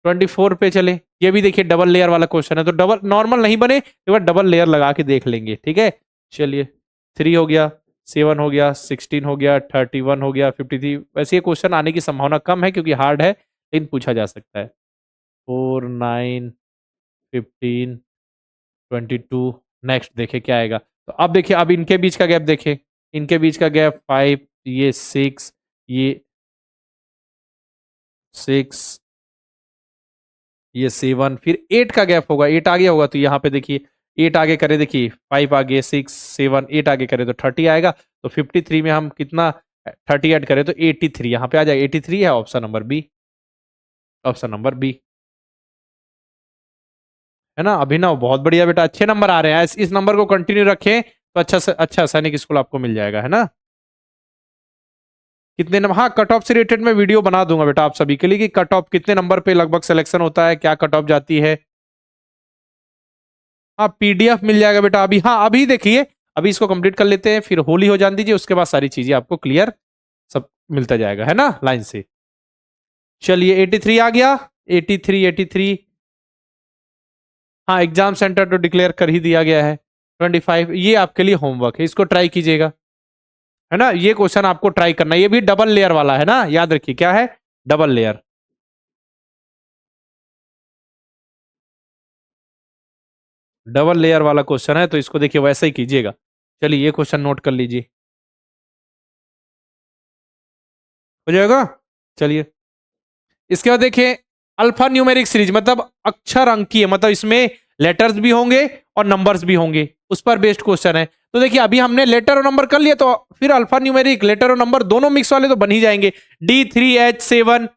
24 पे चले। ये भी देखिए डबल लेयर वाला क्वेश्चन है, तो डबल नॉर्मल नहीं बने, एक बार डबल लेयर लगा के देख लेंगे। ठीक है, चलिए 3 हो गया, 7 हो गया, 16 हो गया, 31 हो गया, 53। वैसे ये क्वेश्चन आने की संभावना कम है क्योंकि हार्ड है, लेकिन पूछा जा सकता है। 4, 9, 15, 22। नेक्स्ट देखे क्या आएगा। तो अब देखिए, अब इनके बीच का गैप देखे, इनके बीच का गैप 5, ये 6, ये 6, ये 7, फिर 8 का गैप होगा, 8 आगे होगा, तो यहाँ पे देखिए 8 आगे करे, देखिए 5 आगे, 6, 7, 8 आगे करे तो 30 आएगा। तो 53 में हम कितना 30 ऐड करें तो 83 यहाँ पे आ जाएगा, 83 है, option number B, option number B. है ना, अभिनव बहुत बढ़िया बेटा, अच्छे नंबर आ रहे हैं, इस नंबर को कंटिन्यू रखें तो अच्छा से अच्छा सैनिक स्कूल आपको मिल जाएगा, है ना। कितने नंबर, हाँ कट ऑफ से रिलेटेड मैं वीडियो बना दूंगा बेटा आप सभी के लिए कि कट ऑफ कितने नंबर पे लगभग सिलेक्शन होता है, क्या कट ऑफ जाती है। हाँ पीडीएफ मिल जाएगा बेटा अभी, हाँ अभी देखिए अभी इसको कंप्लीट कर लेते हैं, फिर होली हो जान दीजिए, उसके बाद सारी चीजें आपको क्लियर सब मिलता जाएगा, है ना लाइन से। चलिए 83 आ गया, 83 83। हाँ एग्जाम सेंटर तो डिक्लेयर कर ही दिया गया है। 25 ये आपके लिए होमवर्क है, इसको ट्राई कीजिएगा, है ना। ये क्वेश्चन आपको ट्राई करना है, ये भी डबल लेयर वाला है ना, याद रखिए क्या है, डबल लेयर। डबल लेयर वाला क्वेश्चन है तो इसको देखिए वैसे ही कीजिएगा। चलिए ये क्वेश्चन नोट कर लीजिए, हो जाएगा। चलिए इसके बाद देखिए अल्फा न्यूमेरिक सीरीज, मतलब अक्षर अंकीय, मतलब इसमें लेटर्स भी होंगे और नंबर्स भी होंगे, उस पर बेस्ड क्वेश्चन है। तो देखिए अभी हमने लेटर और नंबर कर लिया, तो फिर अल्फा न्यूमेरिक लेटर और नंबर दोनों मिक्स वाले तो बन ही जाएंगे। D3H7,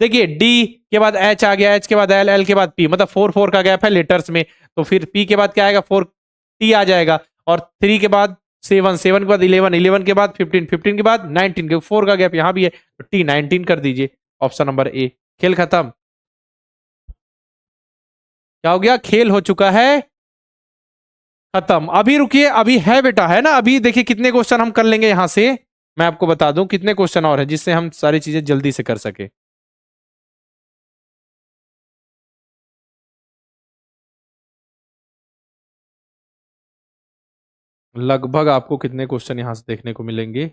देखिए डी के बाद एच आ गया, एच के बाद एल, एल के बाद पी, मतलब 4 4 का गैप है लेटर्स में, तो फिर पी के बाद क्या आएगा 4 टी आ जाएगा, और 3 के बाद 7, 7 के बाद 11, 11 के बाद 15, 15 के बाद 19, के 4 का गैप यहाँ भी है, तो T19 कर दीजिए, ऑप्शन नंबर ए। खेल खत्म, क्या हो गया, खेल हो चुका है खत्म। अभी रुकिए, अभी है बेटा, है ना, अभी देखिए कितने क्वेश्चन हम कर लेंगे यहां से, मैं आपको बता दूं कितने क्वेश्चन और है जिससे हम सारी चीजें जल्दी से कर सके। लगभग आपको कितने क्वेश्चन यहां से देखने को मिलेंगे,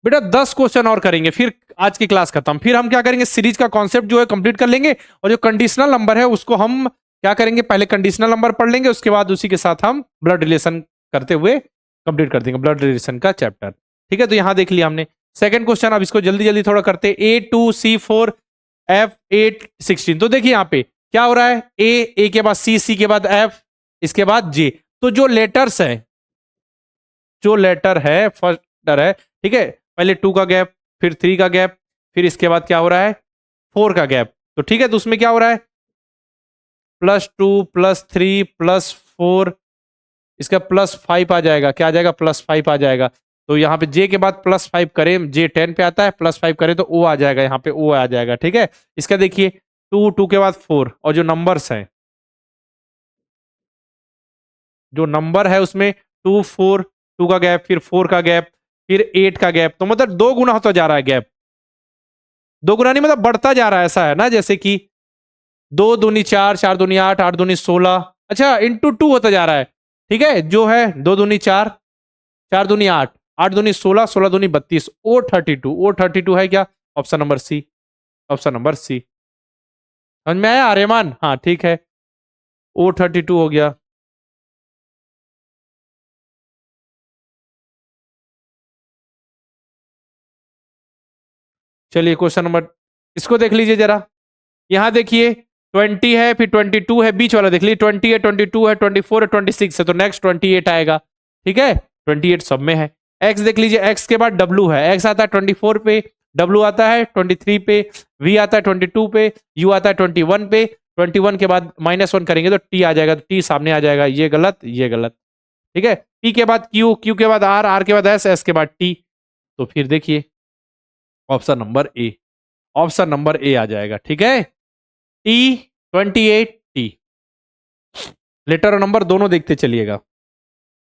बेटा 10 क्वेश्चन और करेंगे फिर आज की क्लास खत्म। फिर हम क्या करेंगे, सीरीज का कॉन्सेप्ट जो है कंप्लीट कर लेंगे, और जो कंडीशनल नंबर है उसको हम क्या करेंगे, पहले कंडीशनल नंबर पढ़ लेंगे, उसके बाद उसी के साथ हम ब्लड रिलेशन करते हुए कंप्लीट कर देंगे ब्लड रिलेशन का चैप्टर। ठीक है, तो यहां देख लिया हमने। सेकंड क्वेश्चन, अब इसको जल्दी जल्दी थोड़ा करते, A2C4F816। तो देखिए यहाँ पे क्या हो रहा है, ए के बाद सी, सी के बाद एफ, इसके बाद जे। तो जो लेटर्स है, जो लेटर है फर्स्ट लेटर है, ठीक है, पहले 2 का गैप, फिर 3 का गैप, फिर इसके बाद क्या हो रहा है 4 का गैप। तो ठीक है, तो उसमें क्या हो रहा है +2 +3 +4, इसका +5 आ जाएगा, क्या आ जाएगा +5 आ जाएगा। तो यहाँ पे जे के बाद +5 करें, जे 10 पे आता है, +5 करें तो ओ आ जाएगा, यहाँ पे ओ आ जाएगा। ठीक है, इसका देखिए 2 2 के बाद 4, और जो नंबर्स हैं, जो नंबर है उसमें 2 4, 2 का गैप, फिर 4 का गैप, फिर 8 का गैप, तो मतलब 2 गुना होता जा रहा है गैप, 2 गुना नहीं मतलब बढ़ता जा रहा है, ऐसा है ना, जैसे कि 2 दूनी 4, 4 दूनी 8, 8 दूनी 16, अच्छा इंटू 2 होता जा रहा है। ठीक है, जो है 2 दूनी 4, 4 दूनी 8, 8 दूनी 16, 16 दूनी 32, O32, O32 है क्या, option number C, option number C. समझ में आया आर्यमान, हाँ ठीक है, O32 हो गया। चलिए क्वेश्चन नंबर, इसको देख लीजिए जरा, यहां देखिए 20 है, फिर 22 है, बीच वाला देख लीजिए, 20 है, 22 है, 24 है, 26 है, तो नेक्स्ट 28 आएगा। ठीक है, 28 सब में है। एक्स देख लीजिए, एक्स के बाद डब्लू है, एक्स आता है 24 पे, डब्लू आता है 23 पे, वी आता है 22 पे, यू आता है 21 पे, 21 के बाद -1 करेंगे तो टी आ जाएगा, तो टी सामने आ जाएगा, ये गलत ये गलत। ठीक है, पी के बाद क्यू, क्यू के बाद आर, आर के बाद एस, एस के बाद टी। तो फिर देखिए option number A, option number A आ जाएगा। ठीक है, T28T। लेटर और नंबर दोनों देखते चलिएगा,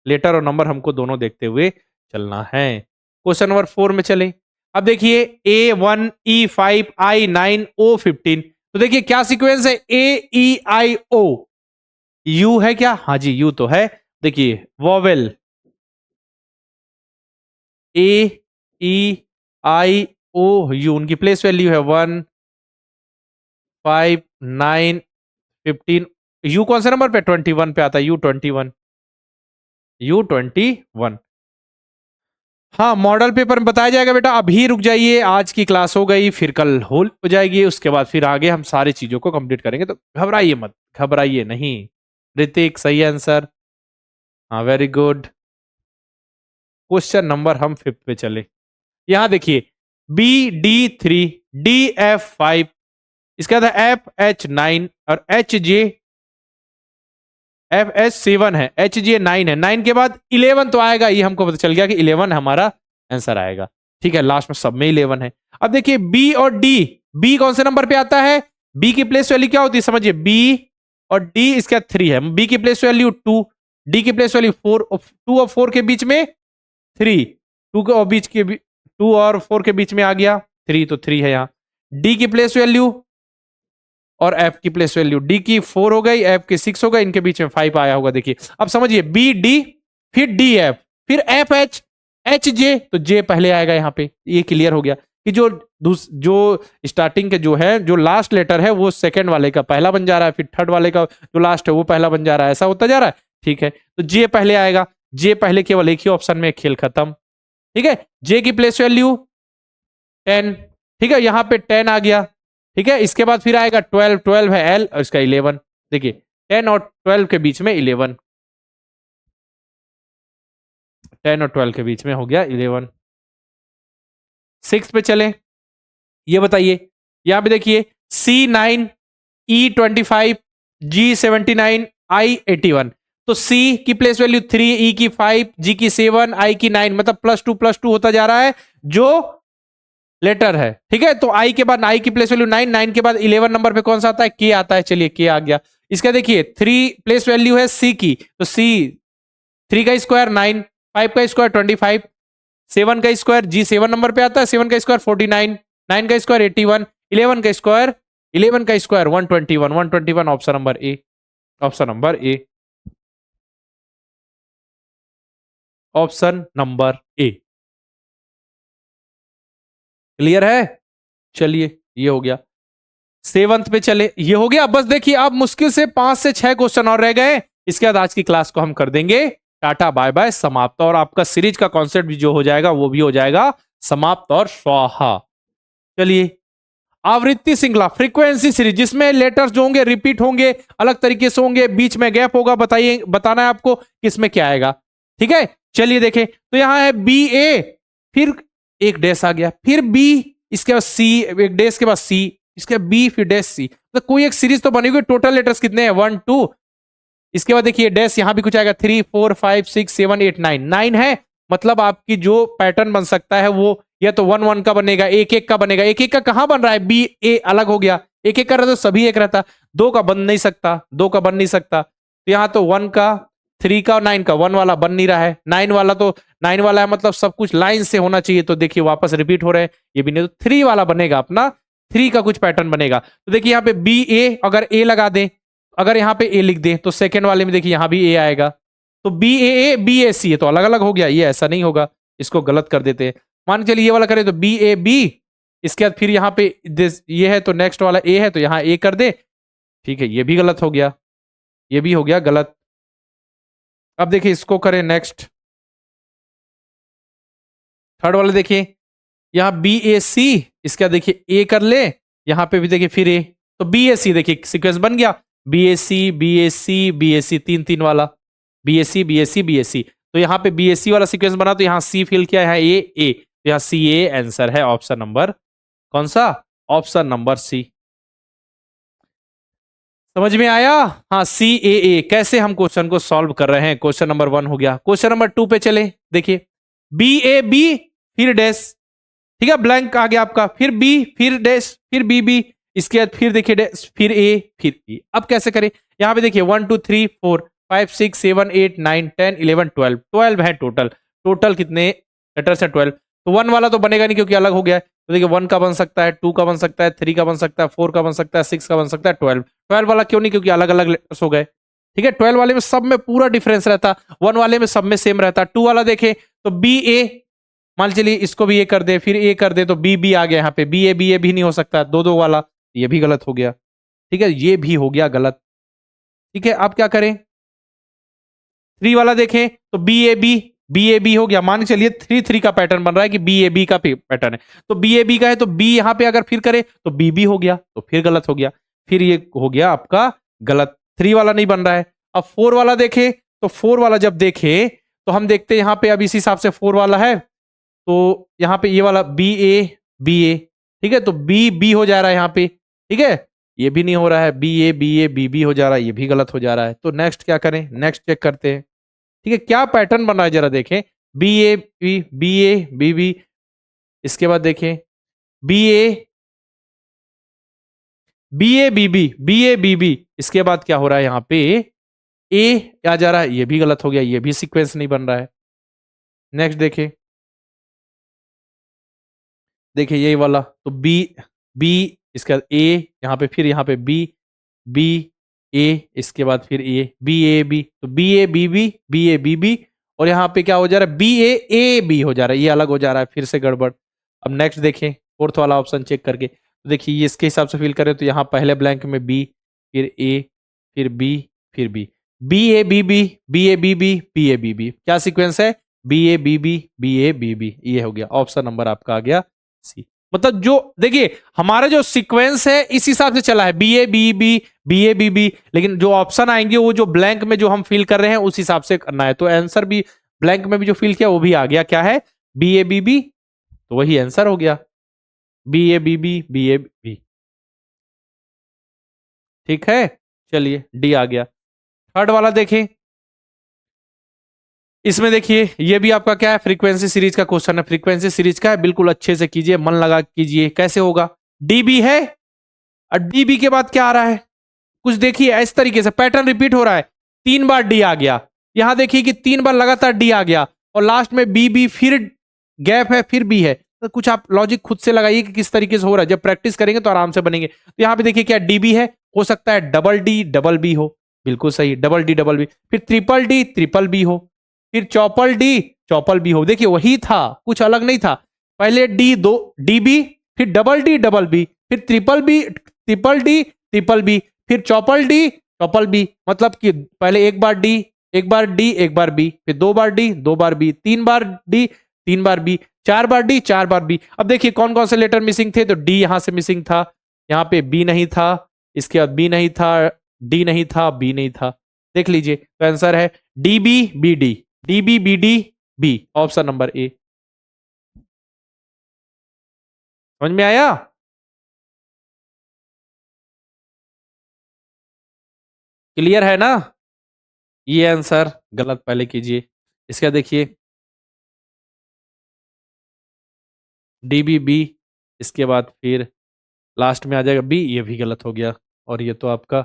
लेटर और नंबर हमको दोनों देखते हुए चलना है। क्वेश्चन नंबर 4 में चले। अब देखिए A1E5I9O15, तो देखिए क्या सीक्वेंस है, AEIO, यू है क्या, हाँ जी यू तो है। देखिए वॉवेल AEIO, उनकी प्लेस वैल्यू है 1 5 9 15, यू कौन से नंबर पे 21 पे आता है, U21, U21। हाँ मॉडल पेपर में बताया जाएगा बेटा, अभी रुक जाइए, आज की क्लास हो गई, फिर कल हो जाएगी, उसके बाद फिर आगे हम सारी चीजों को कंप्लीट करेंगे, तो घबराइए मत, घबराइए नहीं। ऋतिक सही आंसर, हाँ वेरी गुड। क्वेश्चन नंबर हम 5 पे चले। यहां देखिए BD3 DF5, इसका था FH9 और HJ FH 7 है, HJ 9 है, 9 के बाद 11 तो आएगा, ये हमको पता चल गया कि 11 हमारा आंसर आएगा। ठीक है, लास्ट में सब में 11 है। अब देखिए बी और डी, बी कौन से नंबर पे आता है? बी की प्लेस वैल्यू क्या होती है समझिए, बी और डी इसका 3 है, बी की प्लेस वैल्यू 2, डी की प्लेस वैल्यू 4, 2 और 4 के बीच में 3, 2 और 4 के बीच में आ गया 3, तो 3 है यहाँ। डी की प्लेस वैल्यू और एफ की प्लेस वैल्यू, डी की 4 हो गई, एफ की 6 हो गई, इनके बीच में 5 आया होगा। देखिए अब समझिए बी डी, फिर डी एफ, फिर एफ एच, एच जे, तो जे पहले आएगा यहाँ पे। ये क्लियर हो गया कि जो स्टार्टिंग के जो है, जो लास्ट लेटर है वो सेकंड वाले का पहला बन जा रहा है, फिर थर्ड वाले का जो लास्ट है वो पहला बन जा रहा है, ऐसा होता जा रहा है। ठीक है, तो जे पहले आएगा, जे पहले केवल एक ही ऑप्शन में, खेल खत्म। ठीक है, जे की प्लेस वैल्यू 10, ठीक है, यहां पे 10 आ गया। ठीक है, इसके बाद फिर आएगा 12, 12 है एल और इसका 11। देखिए 10 और 12 के बीच में 11, 10 और 12 के बीच में हो गया 11। 6 पे चले, ये बताइए, यहां पे देखिए C9, E25, G79, I81, तो C की प्लेस वैल्यू 3, E की 5, G की 7, I की 9, मतलब +2 होता जा रहा है जो लेटर है। ठीक है, तो I के बाद I की प्लेस वैल्यू 9, 9 के बाद 11 नंबर पे कौन सा आता है? K आता है। चलिए K आ गया। इसका देखिए 3 प्लेस वैल्यू है C की, तो C 3 का स्क्वायर 9, 5 का स्क्वायर 25, 7 का स्क्वायर G 7 नंबर पे आता है, 7 का स्क्वायर 49, 9 का स्क्वायर 81, 11 का square 121, 121 option number A, option number A, option number A. Clear है? चलिए ये हो गया। 7th पे चले, ये हो गया। बस देखिए अब मुश्किल से 5 से 6 क्वेश्चन और रह गए, इसके बाद आज की क्लास को हम कर देंगे टाटा बाय बाय समाप्त, और आपका सीरीज का कॉन्सेप्ट भी जो हो जाएगा वो भी हो जाएगा समाप्त और स्वाहा। चलिए, आवृत्ति श्रृंखला फ्रीक्वेंसी सीरीज, जिसमें लेटर्स जो होंगे रिपीट होंगे, अलग तरीके से होंगे, बीच में गैप होगा, बताइए, बताना है आपको किसमें क्या आएगा। ठीक है, चलिए देखें, तो यहां है बी ए, फिर एक डैश आ गया, फिर बी, इसके बाद सी, एक डैश के बाद सी, इसके बाद बी, फिर डैश सी, तो कोई एक सीरीज तो बनी हुई। टोटल लेटर्स कितने हैं? 1 2, इसके बाद देखिए डैश, यहां भी कुछ आएगा 3 4 5 6 7 8 9, 9 है, मतलब आपकी जो पैटर्न बन सकता है वो या तो 1 1 का बनेगा, 1 1 का बनेगा। 1 1 का कहां बन रहा है? बी ए अलग हो गया, 1 1 का रहता तो सभी एक रहता, 2 का बन नहीं सकता, 2 का बन नहीं सकता, तो यहां तो 1 का, 3 का और 9 का, 1 वाला बन नहीं रहा है, 9 वाला तो 9 वाला है, मतलब सब कुछ लाइन से होना चाहिए, तो देखिए वापस रिपीट हो रहे हैं, ये भी नहीं, तो 3 वाला बनेगा अपना, 3 का कुछ पैटर्न बनेगा। तो देखिए यहाँ पे बी ए, अगर ए लगा दें, अगर यहाँ पे ए लिख दें, तो सेकंड वाले में देखिए यहाँ भी ए आएगा, तो बी ए बी ए सी है, तो अलग अलग हो गया, ये ऐसा नहीं होगा, इसको गलत कर देते हैं। मान के चलिए ये वाला करें तो बी ए बी, इसके बाद फिर यहाँ पे ये है तो नेक्स्ट वाला ए है, तो यहाँ ए कर दे। ठीक है, ये भी गलत हो गया, ये भी हो गया गलत। अब देखिए इसको करें नेक्स्ट, थर्ड वाला देखिए, यहाँ बी ए सी, इसका देखिए ए कर ले, यहाँ पे भी देखिए फिर ए, तो बी ए सी, देखिए सीक्वेंस बन गया, बी ए सी बी ए सी बी ए सी, 3 3 वाला, बी ए सी बी ए सी बी ए सी, तो यहाँ पे बी ए सी वाला सीक्वेंस बना, तो यहाँ सी फिल किया, यहाँ ए, तो यहाँ सी ए आंसर है, ऑप्शन नंबर कौन सा? Option number C. समझ में आया? हाँ, सी ए, कैसे हम क्वेश्चन को सॉल्व कर रहे हैं। क्वेश्चन नंबर 1 हो गया। क्वेश्चन नंबर 2 पे चले, देखिए बी ए बी, फिर डैश, ठीक है, ब्लैंक आ गया आपका, फिर बी, फिर डैश, फिर बी बी, इसके बाद फिर देखिए डैश, फिर ए, फिर ए। अब कैसे करें? यहाँ पे देखिए 1 2 3 4 5 6 7 8 9 10 11 12, 12 है टोटल, टोटल कितने लेटर्स है? 12। तो 1 वाला तो बनेगा नहीं क्योंकि अलग हो गया है, तो देखिए 1 का बन सकता है, 2 का बन सकता है, 3 का बन सकता है, 4 का बन सकता है, 6 का बन सकता है, 12। 12 वाला क्यों नहीं? क्योंकि अलग अलग लेटर्स हो गए। ठीक है, 12 वाले में सब में पूरा डिफरेंस रहता, 1 वाले में सब में सेम रहता। 2 वाला देखे तो बी ए, मान चलिए इसको भी ए कर दे, फिर ए कर दे, तो बी बी आ गया, यहाँ पे बी ए भी नहीं हो सकता, 2 2 वाला, ये भी गलत हो गया। ठीक है, ये भी हो गया गलत। ठीक है, अब क्या करें? 3 वाला देखें तो बी ए बी हो गया, मान के चलिए 3 3 का पैटर्न बन रहा है कि बी ए बी का पैटर्न है, तो बी ए बी का है, तो बी यहाँ पे अगर फिर करे तो बी बी हो गया, तो फिर गलत हो गया, फिर ये हो गया आपका गलत। 3 वाला नहीं बन रहा है। अब 4 वाला देखे तो 4 वाला जब देखे तो हम देखते हैं यहाँ पे अब इस हिसाब से 4 वाला है, तो यहाँ पे ये वाला बी ए, ठीक है, तो बी बी हो जा रहा है यहाँ पे। ठीक है, ये भी नहीं हो रहा है, बी बी हो जा रहा है, ये भी गलत हो जा रहा है। तो नेक्स्ट क्या करें, नेक्स्ट चेक करते हैं। ठीक है, क्या पैटर्न बन रहा है जरा देखें। बी ए बी बी, इसके बाद देखें B A B A B B, इसके बाद क्या हो रहा है यहाँ पे, ए आ जा रहा है, ये भी गलत हो गया, ये भी सीक्वेंस नहीं बन रहा है। नेक्स्ट देखें, देखिए यही वाला, तो बी बी, इसके बाद ए, यहाँ पे बी ए, इसके बाद फिर ए बी, तो बी ए बी बी, और यहाँ पे क्या हो जा रहा है, बी ए बी हो जा रहा है, ये अलग हो जा रहा है, फिर से गड़बड़। अब नेक्स्ट देखें, फोर्थ वाला ऑप्शन चेक करके, तो देखिए ये इसके हिसाब से फिल करें तो यहाँ पहले ब्लैंक में बी, फिर ए, फिर बी, फिर B A B B, B A B B, क्या सीक्वेंस है, बी ए बी बी, ये हो गया ऑप्शन नंबर आपका आ गया सी। मतलब जो देखिए हमारा जो सीक्वेंस है इस हिसाब से चला है, बी ए बी बी, लेकिन जो ऑप्शन आएंगे वो जो ब्लैंक में जो हम फिल कर रहे हैं उस हिसाब से करना है। तो आंसर भी ब्लैंक में भी जो फिल किया वो भी आ गया, क्या है, बी ए बी बी, तो वही आंसर हो गया, B A B B, B A B. ठीक है, चलिए डी आ गया। थर्ड वाला देखें, इसमें देखिए ये भी आपका क्या है, फ्रीक्वेंसी सीरीज का क्वेश्चन है, फ्रीक्वेंसी सीरीज का है, बिल्कुल अच्छे से कीजिए, मन लगा कीजिए। कैसे होगा, डीबी है और डीबी के बाद क्या आ रहा है, कुछ देखिए इस तरीके से पैटर्न रिपीट हो रहा है, 3 बार डी आ गया, यहां देखिए कि 3 बार लगातार डी आ गया, और लास्ट में बी बी, फिर गैप है, फिर बी है। तो कुछ आप लॉजिक खुद से लगाइए कि किस तरीके से हो रहा है, जब प्रैक्टिस करेंगे तो आराम से बनेंगे। तो यहाँ पे देखिए क्या डीबी है, हो सकता है डबल डी डबल बी हो, बिल्कुल सही, डबल डी डबल बी, फिर ट्रिपल डी ट्रिपल बी हो, फिर चौपल डी हो। देखिए वही था, कुछ अलग नहीं था, पहले डी दो डी बी, फिर डबल बी, फिर ट्रिपल डी ट्रिपल बी, फिर चौपल बी, मतलब कि पहले एक बार डी, एक बार डी, एक बार बी, फिर 2 बार डी, 2 बार बी, 3 बार डी, 3 बार बी, 4 बार डी, 4 बार बी। अब देखिए कौन कौन से लेटर मिसिंग थे, तो डी यहां से मिसिंग था, यहाँ पे बी नहीं था, इसके बाद बी नहीं था, डी नहीं था, बी नहीं था। देख लीजिए, तो आंसर है D B B D, D B B D B, option number A. समझ में आया, क्लियर है ना। ये आंसर गलत पहले कीजिए, इसका देखिए डी बी बी, इसके बाद फिर लास्ट में आ जाएगा बी, ये भी गलत हो गया। और ये तो आपका,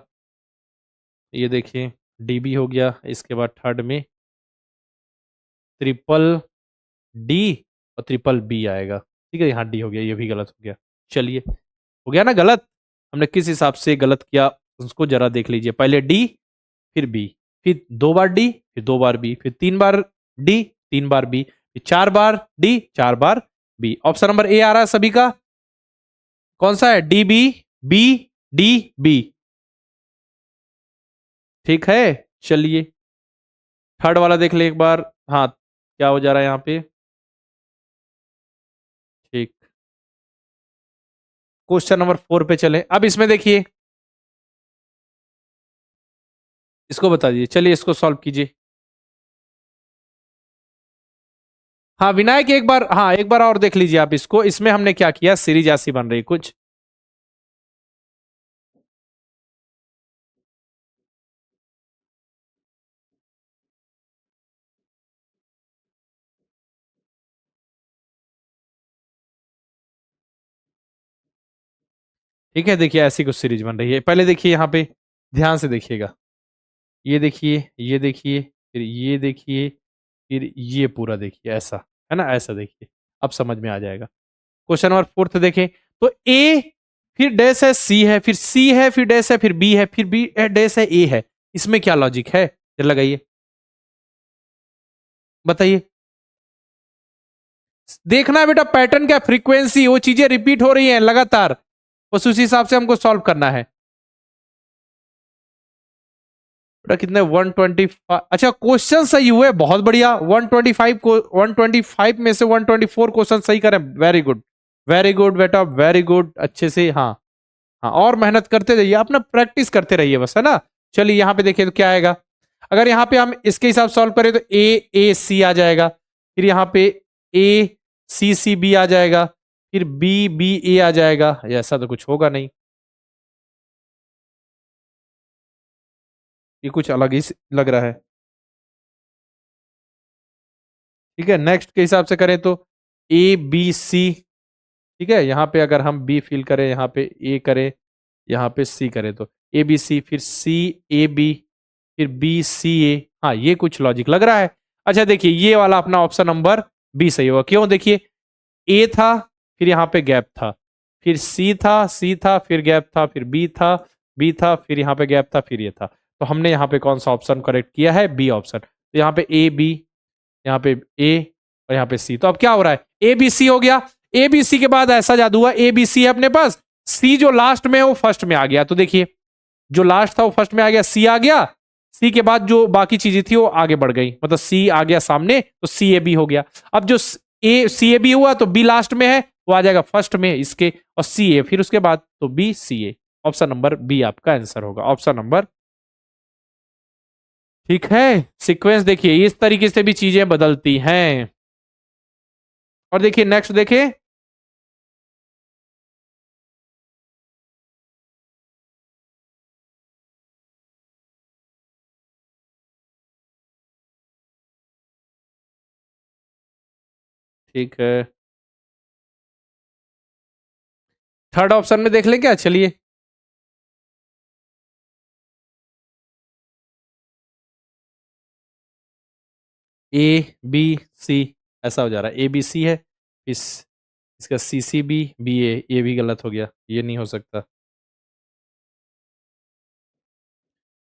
ये देखिए डी बी हो गया, इसके बाद थर्ड में ट्रिपल डी और ट्रिपल बी आएगा। ठीक है, यहाँ डी हो गया, ये भी गलत हो गया। चलिए, हो गया ना गलत, हमने किस हिसाब से गलत किया उसको जरा देख लीजिए। पहले डी, फिर बी, फिर 2 बार डी, फिर 2 बार बी, फिर 3 बार डी, 3 बार बी, फिर 4 बार डी, 4 बार बी। ऑप्शन नंबर ए आ रहा है सभी का, कौन सा है, D B B D B. ठीक है, चलिए थर्ड वाला देख ले एक बार। हाँ, क्या हो जा रहा है यहाँ पे, ठीक, क्वेश्चन नंबर 4 पे चले। अब इसमें देखिए, इसको बता दीजिए, चलिए इसको सॉल्व कीजिए। हाँ विनायक, एक बार, हाँ एक बार और देख लीजिए आप इसको, इसमें हमने क्या किया, सीरीज ऐसी बन रही कुछ। ठीक है, देखिए ऐसी कुछ सीरीज बन रही है। पहले देखिए यहाँ पे, ध्यान से देखिएगा, ये देखिए, ये देखिए, फिर ये देखिए, फिर ये पूरा देखिए, ऐसा है ना, ऐसा देखिए, अब समझ में आ जाएगा। क्वेश्चन नंबर 4 देखें, तो ए, फिर डैश है, सी है, फिर सी है, फिर डैश है, फिर बी है, फिर बी डैश है, ए है। इसमें क्या लॉजिक है, फिर लगाइए, बताइए। देखना है बेटा पैटर्न क्या, फ्रीक्वेंसी, वो चीजें रिपीट हो रही हैं लगातार, बस उसी हिसाब से हमको सॉल्व करना है। बेटा कितने 125, अच्छा क्वेश्चन सही हुए, बहुत बढ़िया। 125 को 125 में से 124 क्वेश्चन सही करें, वेरी गुड, वेरी गुड बेटा, वेरी गुड, अच्छे से। हाँ हाँ, और मेहनत करते रहिए, अपना प्रैक्टिस करते रहिए बस, है ना। चलिए यहाँ पे देखिए तो क्या आएगा, अगर यहाँ पे हम इसके हिसाब सॉल्व करें तो ए सी आ जाएगा, फिर यहाँ पे ए सी बी आ जाएगा, फिर बी ए आ जाएगा, ऐसा तो कुछ होगा नहीं। ये कुछ अलग ही लग रहा है। ठीक है, नेक्स्ट के हिसाब से करें तो ए बी सी। ठीक है, यहाँ पे अगर हम बी फिल करें, यहाँ पे ए करें, यहाँ पे सी करें, तो ए बी सी, फिर सी ए बी, फिर बी सी ए। हाँ, ये कुछ लॉजिक लग रहा है। अच्छा देखिए, ये वाला अपना ऑप्शन नंबर बी सही होगा। क्यों? देखिए, ए था, फिर यहाँ पे गैप था, फिर सी था, फिर गैप था, फिर बी था, फिर यहाँ पे गैप था, फिर ये था। तो हमने यहाँ पे कौन सा ऑप्शन करेक्ट किया है? B option. तो यहाँ पे ए बी, यहाँ पे ए, और यहाँ पे सी। तो अब क्या हो रहा है? ए बी सी हो गया। ए बी सी के बाद ऐसा जादू हुआ, ए बी सी है अपने पास, सी जो लास्ट में है वो फर्स्ट में आ गया। तो देखिए, जो लास्ट था वो फर्स्ट में आ गया, सी आ गया, सी के बाद जो बाकी चीजें थी वो आगे बढ़ गई, मतलब सी आ गया सामने, तो सी ए बी हो गया। अब जो ए सी ए बी हुआ, तो बी लास्ट में है, वो आ जाएगा फर्स्ट में इसके, और सी ए फिर उसके बाद, तो बी सी ए। ऑप्शन नंबर बी आपका आंसर होगा, ऑप्शन नंबर। ठीक है, सीक्वेंस देखिए इस तरीके से भी चीजें बदलती हैं। और देखिए नेक्स्ट देखिए, ठीक है, थर्ड ऑप्शन में देख लें क्या? चलिए, ए बी सी ऐसा हो जा रहा है। ए बी सी है, इस इसका सी सी बी बी ए, ये भी गलत हो गया, ये नहीं हो सकता,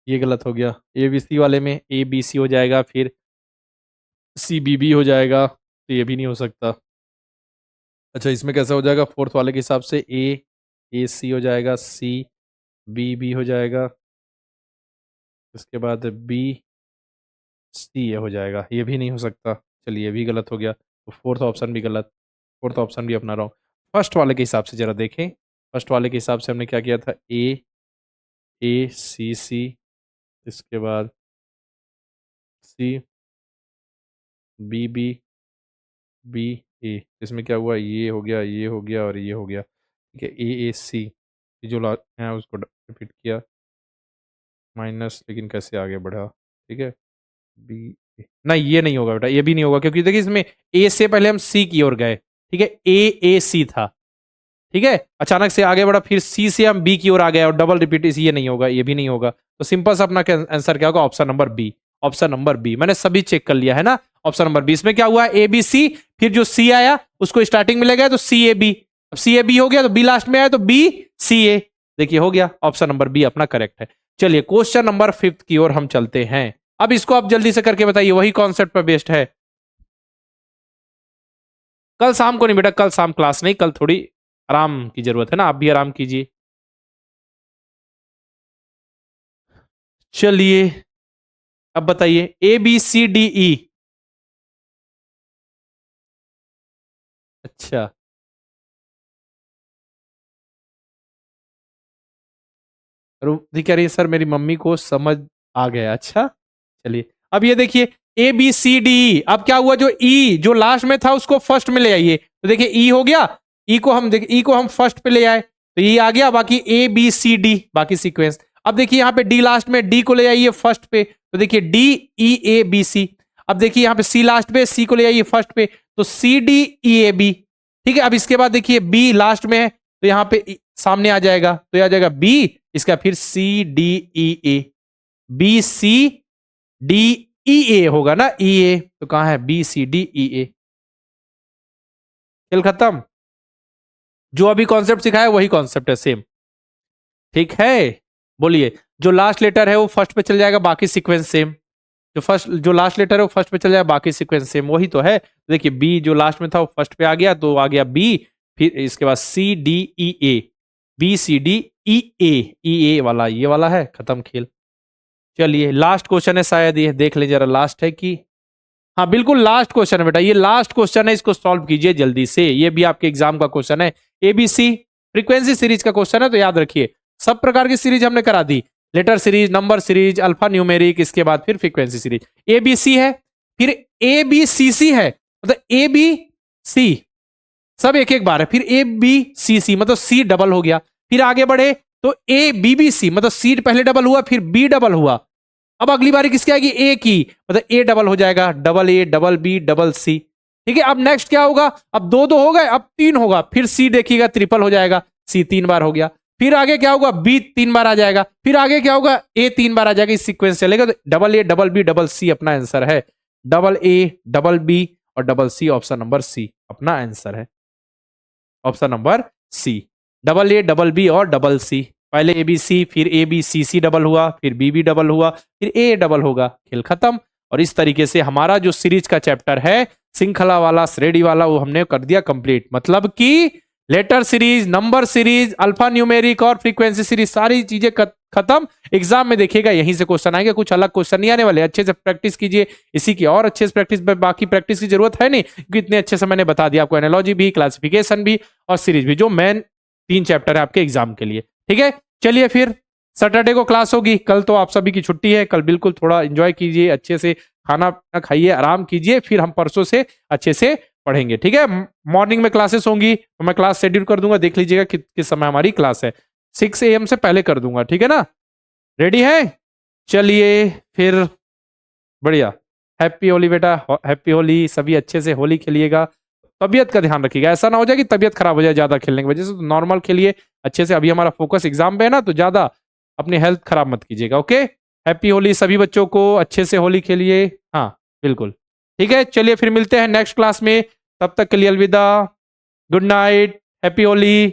ये गलत हो गया। ए बी सी वाले में ए बी सी हो जाएगा, फिर सी बी बी हो जाएगा, तो ये भी नहीं हो सकता। अच्छा, इसमें कैसा हो जाएगा? फोर्थ वाले के हिसाब से ए सी हो जाएगा, सी बी बी हो जाएगा, उसके बाद बी सी ये हो जाएगा, ये भी नहीं हो सकता। चलिए, ये भी गलत हो गया, तो फोर्थ ऑप्शन भी गलत, फोर्थ ऑप्शन भी अपना रॉन्ग। फर्स्ट वाले के हिसाब से जरा देखें, फर्स्ट वाले के हिसाब से हमने क्या किया था? ए सी सी, इसके बाद सी बी बी बी ए। इसमें क्या हुआ? ये हो गया, ये हो गया, और ये हो गया। ठीक है, ए सी, जो है उसको रिपीट किया, माइनस, लेकिन कैसे आगे बढ़ा? ठीक है, बी, नहीं ये नहीं होगा बेटा, ये भी नहीं होगा, क्योंकि देखिए इसमें ए से पहले हम सी की ओर गए। ठीक है, ए सी था, ठीक है, अचानक से आगे बढ़ा, फिर सी से हम बी की ओर आ गए, और डबल रिपीट, ये नहीं होगा, ये भी नहीं होगा। तो सिंपल सा अपना आंसर क्या होगा? Option number B, option number B. मैंने सभी चेक कर लिया है ना। ऑप्शन नंबर बी, इसमें क्या हुआ? ए बी सी, फिर जो सी आया उसको स्टार्टिंग में ले गया, तो सी ए बी, अब सी ए बी हो गया, तो बी लास्ट में आया, तो बी सी ए। देखिए हो गया, ऑप्शन नंबर बी अपना करेक्ट है। चलिए, क्वेश्चन नंबर 5 की ओर हम चलते हैं। अब इसको आप जल्दी से करके बताइए, वही कॉन्सेप्ट पर बेस्ड है। कल शाम को नहीं बेटा, कल शाम क्लास नहीं, कल थोड़ी आराम की जरूरत है ना, आप भी आराम कीजिए। चलिए, अब बताइए, A B C D E. अच्छा, रुधि कह रही है सर मेरी मम्मी को समझ आ गया। अच्छा, चलिए, अब ये देखिए, A B C D E. अब क्या हुआ? जो ई जो लास्ट में था उसको फर्स्ट में ले आइए, तो देखिए ई हो गया, ई को हम देखिए, ई को हम फर्स्ट पे ले आए, तो ई आ गया, बाकी ए बी सी डी बाकी सीक्वेंस। अब देखिए यहाँ पे डी लास्ट में, डी को ले आइए फर्स्ट पे, तो देखिए D E A B C. अब देखिए यहाँ पे सी लास्ट पे, सी को ले आइए फर्स्ट पे, तो सी डी ई ए बी। ठीक है, अब इसके बाद देखिए बी लास्ट में है, तो यहाँ पे सामने आ जाएगा, तो आ जाएगा बी, इसका फिर सी डी ई ए, बी सी डी ई ए होगा ना, ई ए, तो कहां है? बी सी डी ई ए। खेल खत्म। जो अभी कॉन्सेप्ट सिखाया वही कॉन्सेप्ट है, सेम। ठीक है, बोलिए, जो लास्ट लेटर है वो फर्स्ट पे चल जाएगा, बाकी सीक्वेंस सेम। जो लास्ट लेटर है वो फर्स्ट पे चल जाएगा, बाकी सीक्वेंस सेम, वही तो है। देखिए, बी जो लास्ट में था वो फर्स्ट पे आ गया, तो आ गया बी, फिर इसके बाद सी डी ई ए, बी सी डी ई ए, ई ए वाला ये वाला है, खत्म खेल। चलिए, लास्ट क्वेश्चन है शायद, ये देख ले जरा, लास्ट है कि? हाँ बिल्कुल लास्ट क्वेश्चन है बेटा, ये लास्ट क्वेश्चन है, इसको सॉल्व कीजिए जल्दी से, ये भी आपके एग्जाम का क्वेश्चन है। एबीसी फ्रीक्वेंसी सीरीज का क्वेश्चन है, तो याद रखिए, सब प्रकार की सीरीज हमने करा दी, letter series, number series, alpha numeric, इसके बाद फिर फ्रीक्वेंसी सीरीज। एबीसी है, फिर ए बी सी सी है, मतलब ए बी सी सब एक एक बार है, फिर ए बी सी सी मतलब सी डबल हो गया, फिर आगे बढ़े तो ए बी बी सी मतलब सी पहले डबल हुआ, फिर बी डबल हुआ, अब अगली बारी किसकी आएगी? ए की, मतलब ए डबल हो जाएगा, double A double B double C. ठीक है, अब नेक्स्ट क्या होगा? अब दो दो हो गए, अब तीन होगा, फिर सी देखिएगा ट्रिपल हो जाएगा, सी 3 बार हो गया, फिर आगे क्या होगा? बी 3 बार आ जाएगा, फिर आगे क्या होगा? ए 3 बार आ जाएगा, इस सीक्वेंस चलेगा। तो double A double B double C अपना आंसर है। डबल ए डबल बी और double C, option number C अपना आंसर है। Option number C, double A double B और डबल सी। पहले ए बी सी, फिर A B C C double हुआ, फिर बी बी डबल हुआ, फिर ए डबल होगा, खेल खत्म। और इस तरीके से हमारा जो सीरीज का चैप्टर है, श्रृंखला वाला, श्रेणी वाला, वो हमने कर दिया कंप्लीट। मतलब कि letter series, number series, alpha numeric और फ्रीक्वेंसी सीरीज, सारी चीजें खत्म। एग्जाम में देखिएगा यहीं से क्वेश्चन आएंगे, कुछ अलग क्वेश्चन नहीं आने वाले। अच्छे से प्रैक्टिस कीजिए, इसी की और अच्छे से प्रैक्टिस, बाकी प्रैक्टिस की जरूरत है नहीं, क्योंकि इतने अच्छे से मैंने बता दिया आपको, एनालॉजी भी, क्लासिफिकेशन भी और सीरीज भी, जो मेन 3 चैप्टर है आपके एग्जाम के लिए। ठीक है, चलिए फिर सैटरडे को क्लास होगी, कल तो आप सभी की छुट्टी है, कल बिल्कुल थोड़ा एंजॉय कीजिए, अच्छे से खाना खाइए, आराम कीजिए, फिर हम परसों से अच्छे से पढ़ेंगे। ठीक है, मॉर्निंग में क्लासेस होंगी तो मैं क्लास शेड्यूल कर दूंगा, देख लीजिएगा किस समय हमारी क्लास है, 6 AM से पहले कर दूंगा। ठीक है ना, रेडी है? चलिए फिर, बढ़िया। हैप्पी होली बेटा, हैप्पी होली। सभी अच्छे से होली खेलिएगा, तबियत का ध्यान रखिएगा, ऐसा ना हो जाए कि तबियत खराब हो जाए ज्यादा खेलने की वजह से। तो नॉर्मल खेलिए अच्छे से, अभी हमारा फोकस एग्जाम पे है ना, तो ज्यादा अपनी हेल्थ खराब मत कीजिएगा। ओके, हैप्पी होली सभी बच्चों को, अच्छे से होली खेलिए। हाँ बिल्कुल, ठीक है। चलिए फिर मिलते हैं नेक्स्ट क्लास में, तब तक के लिए अलविदा, गुड नाइट, हैप्पी होली।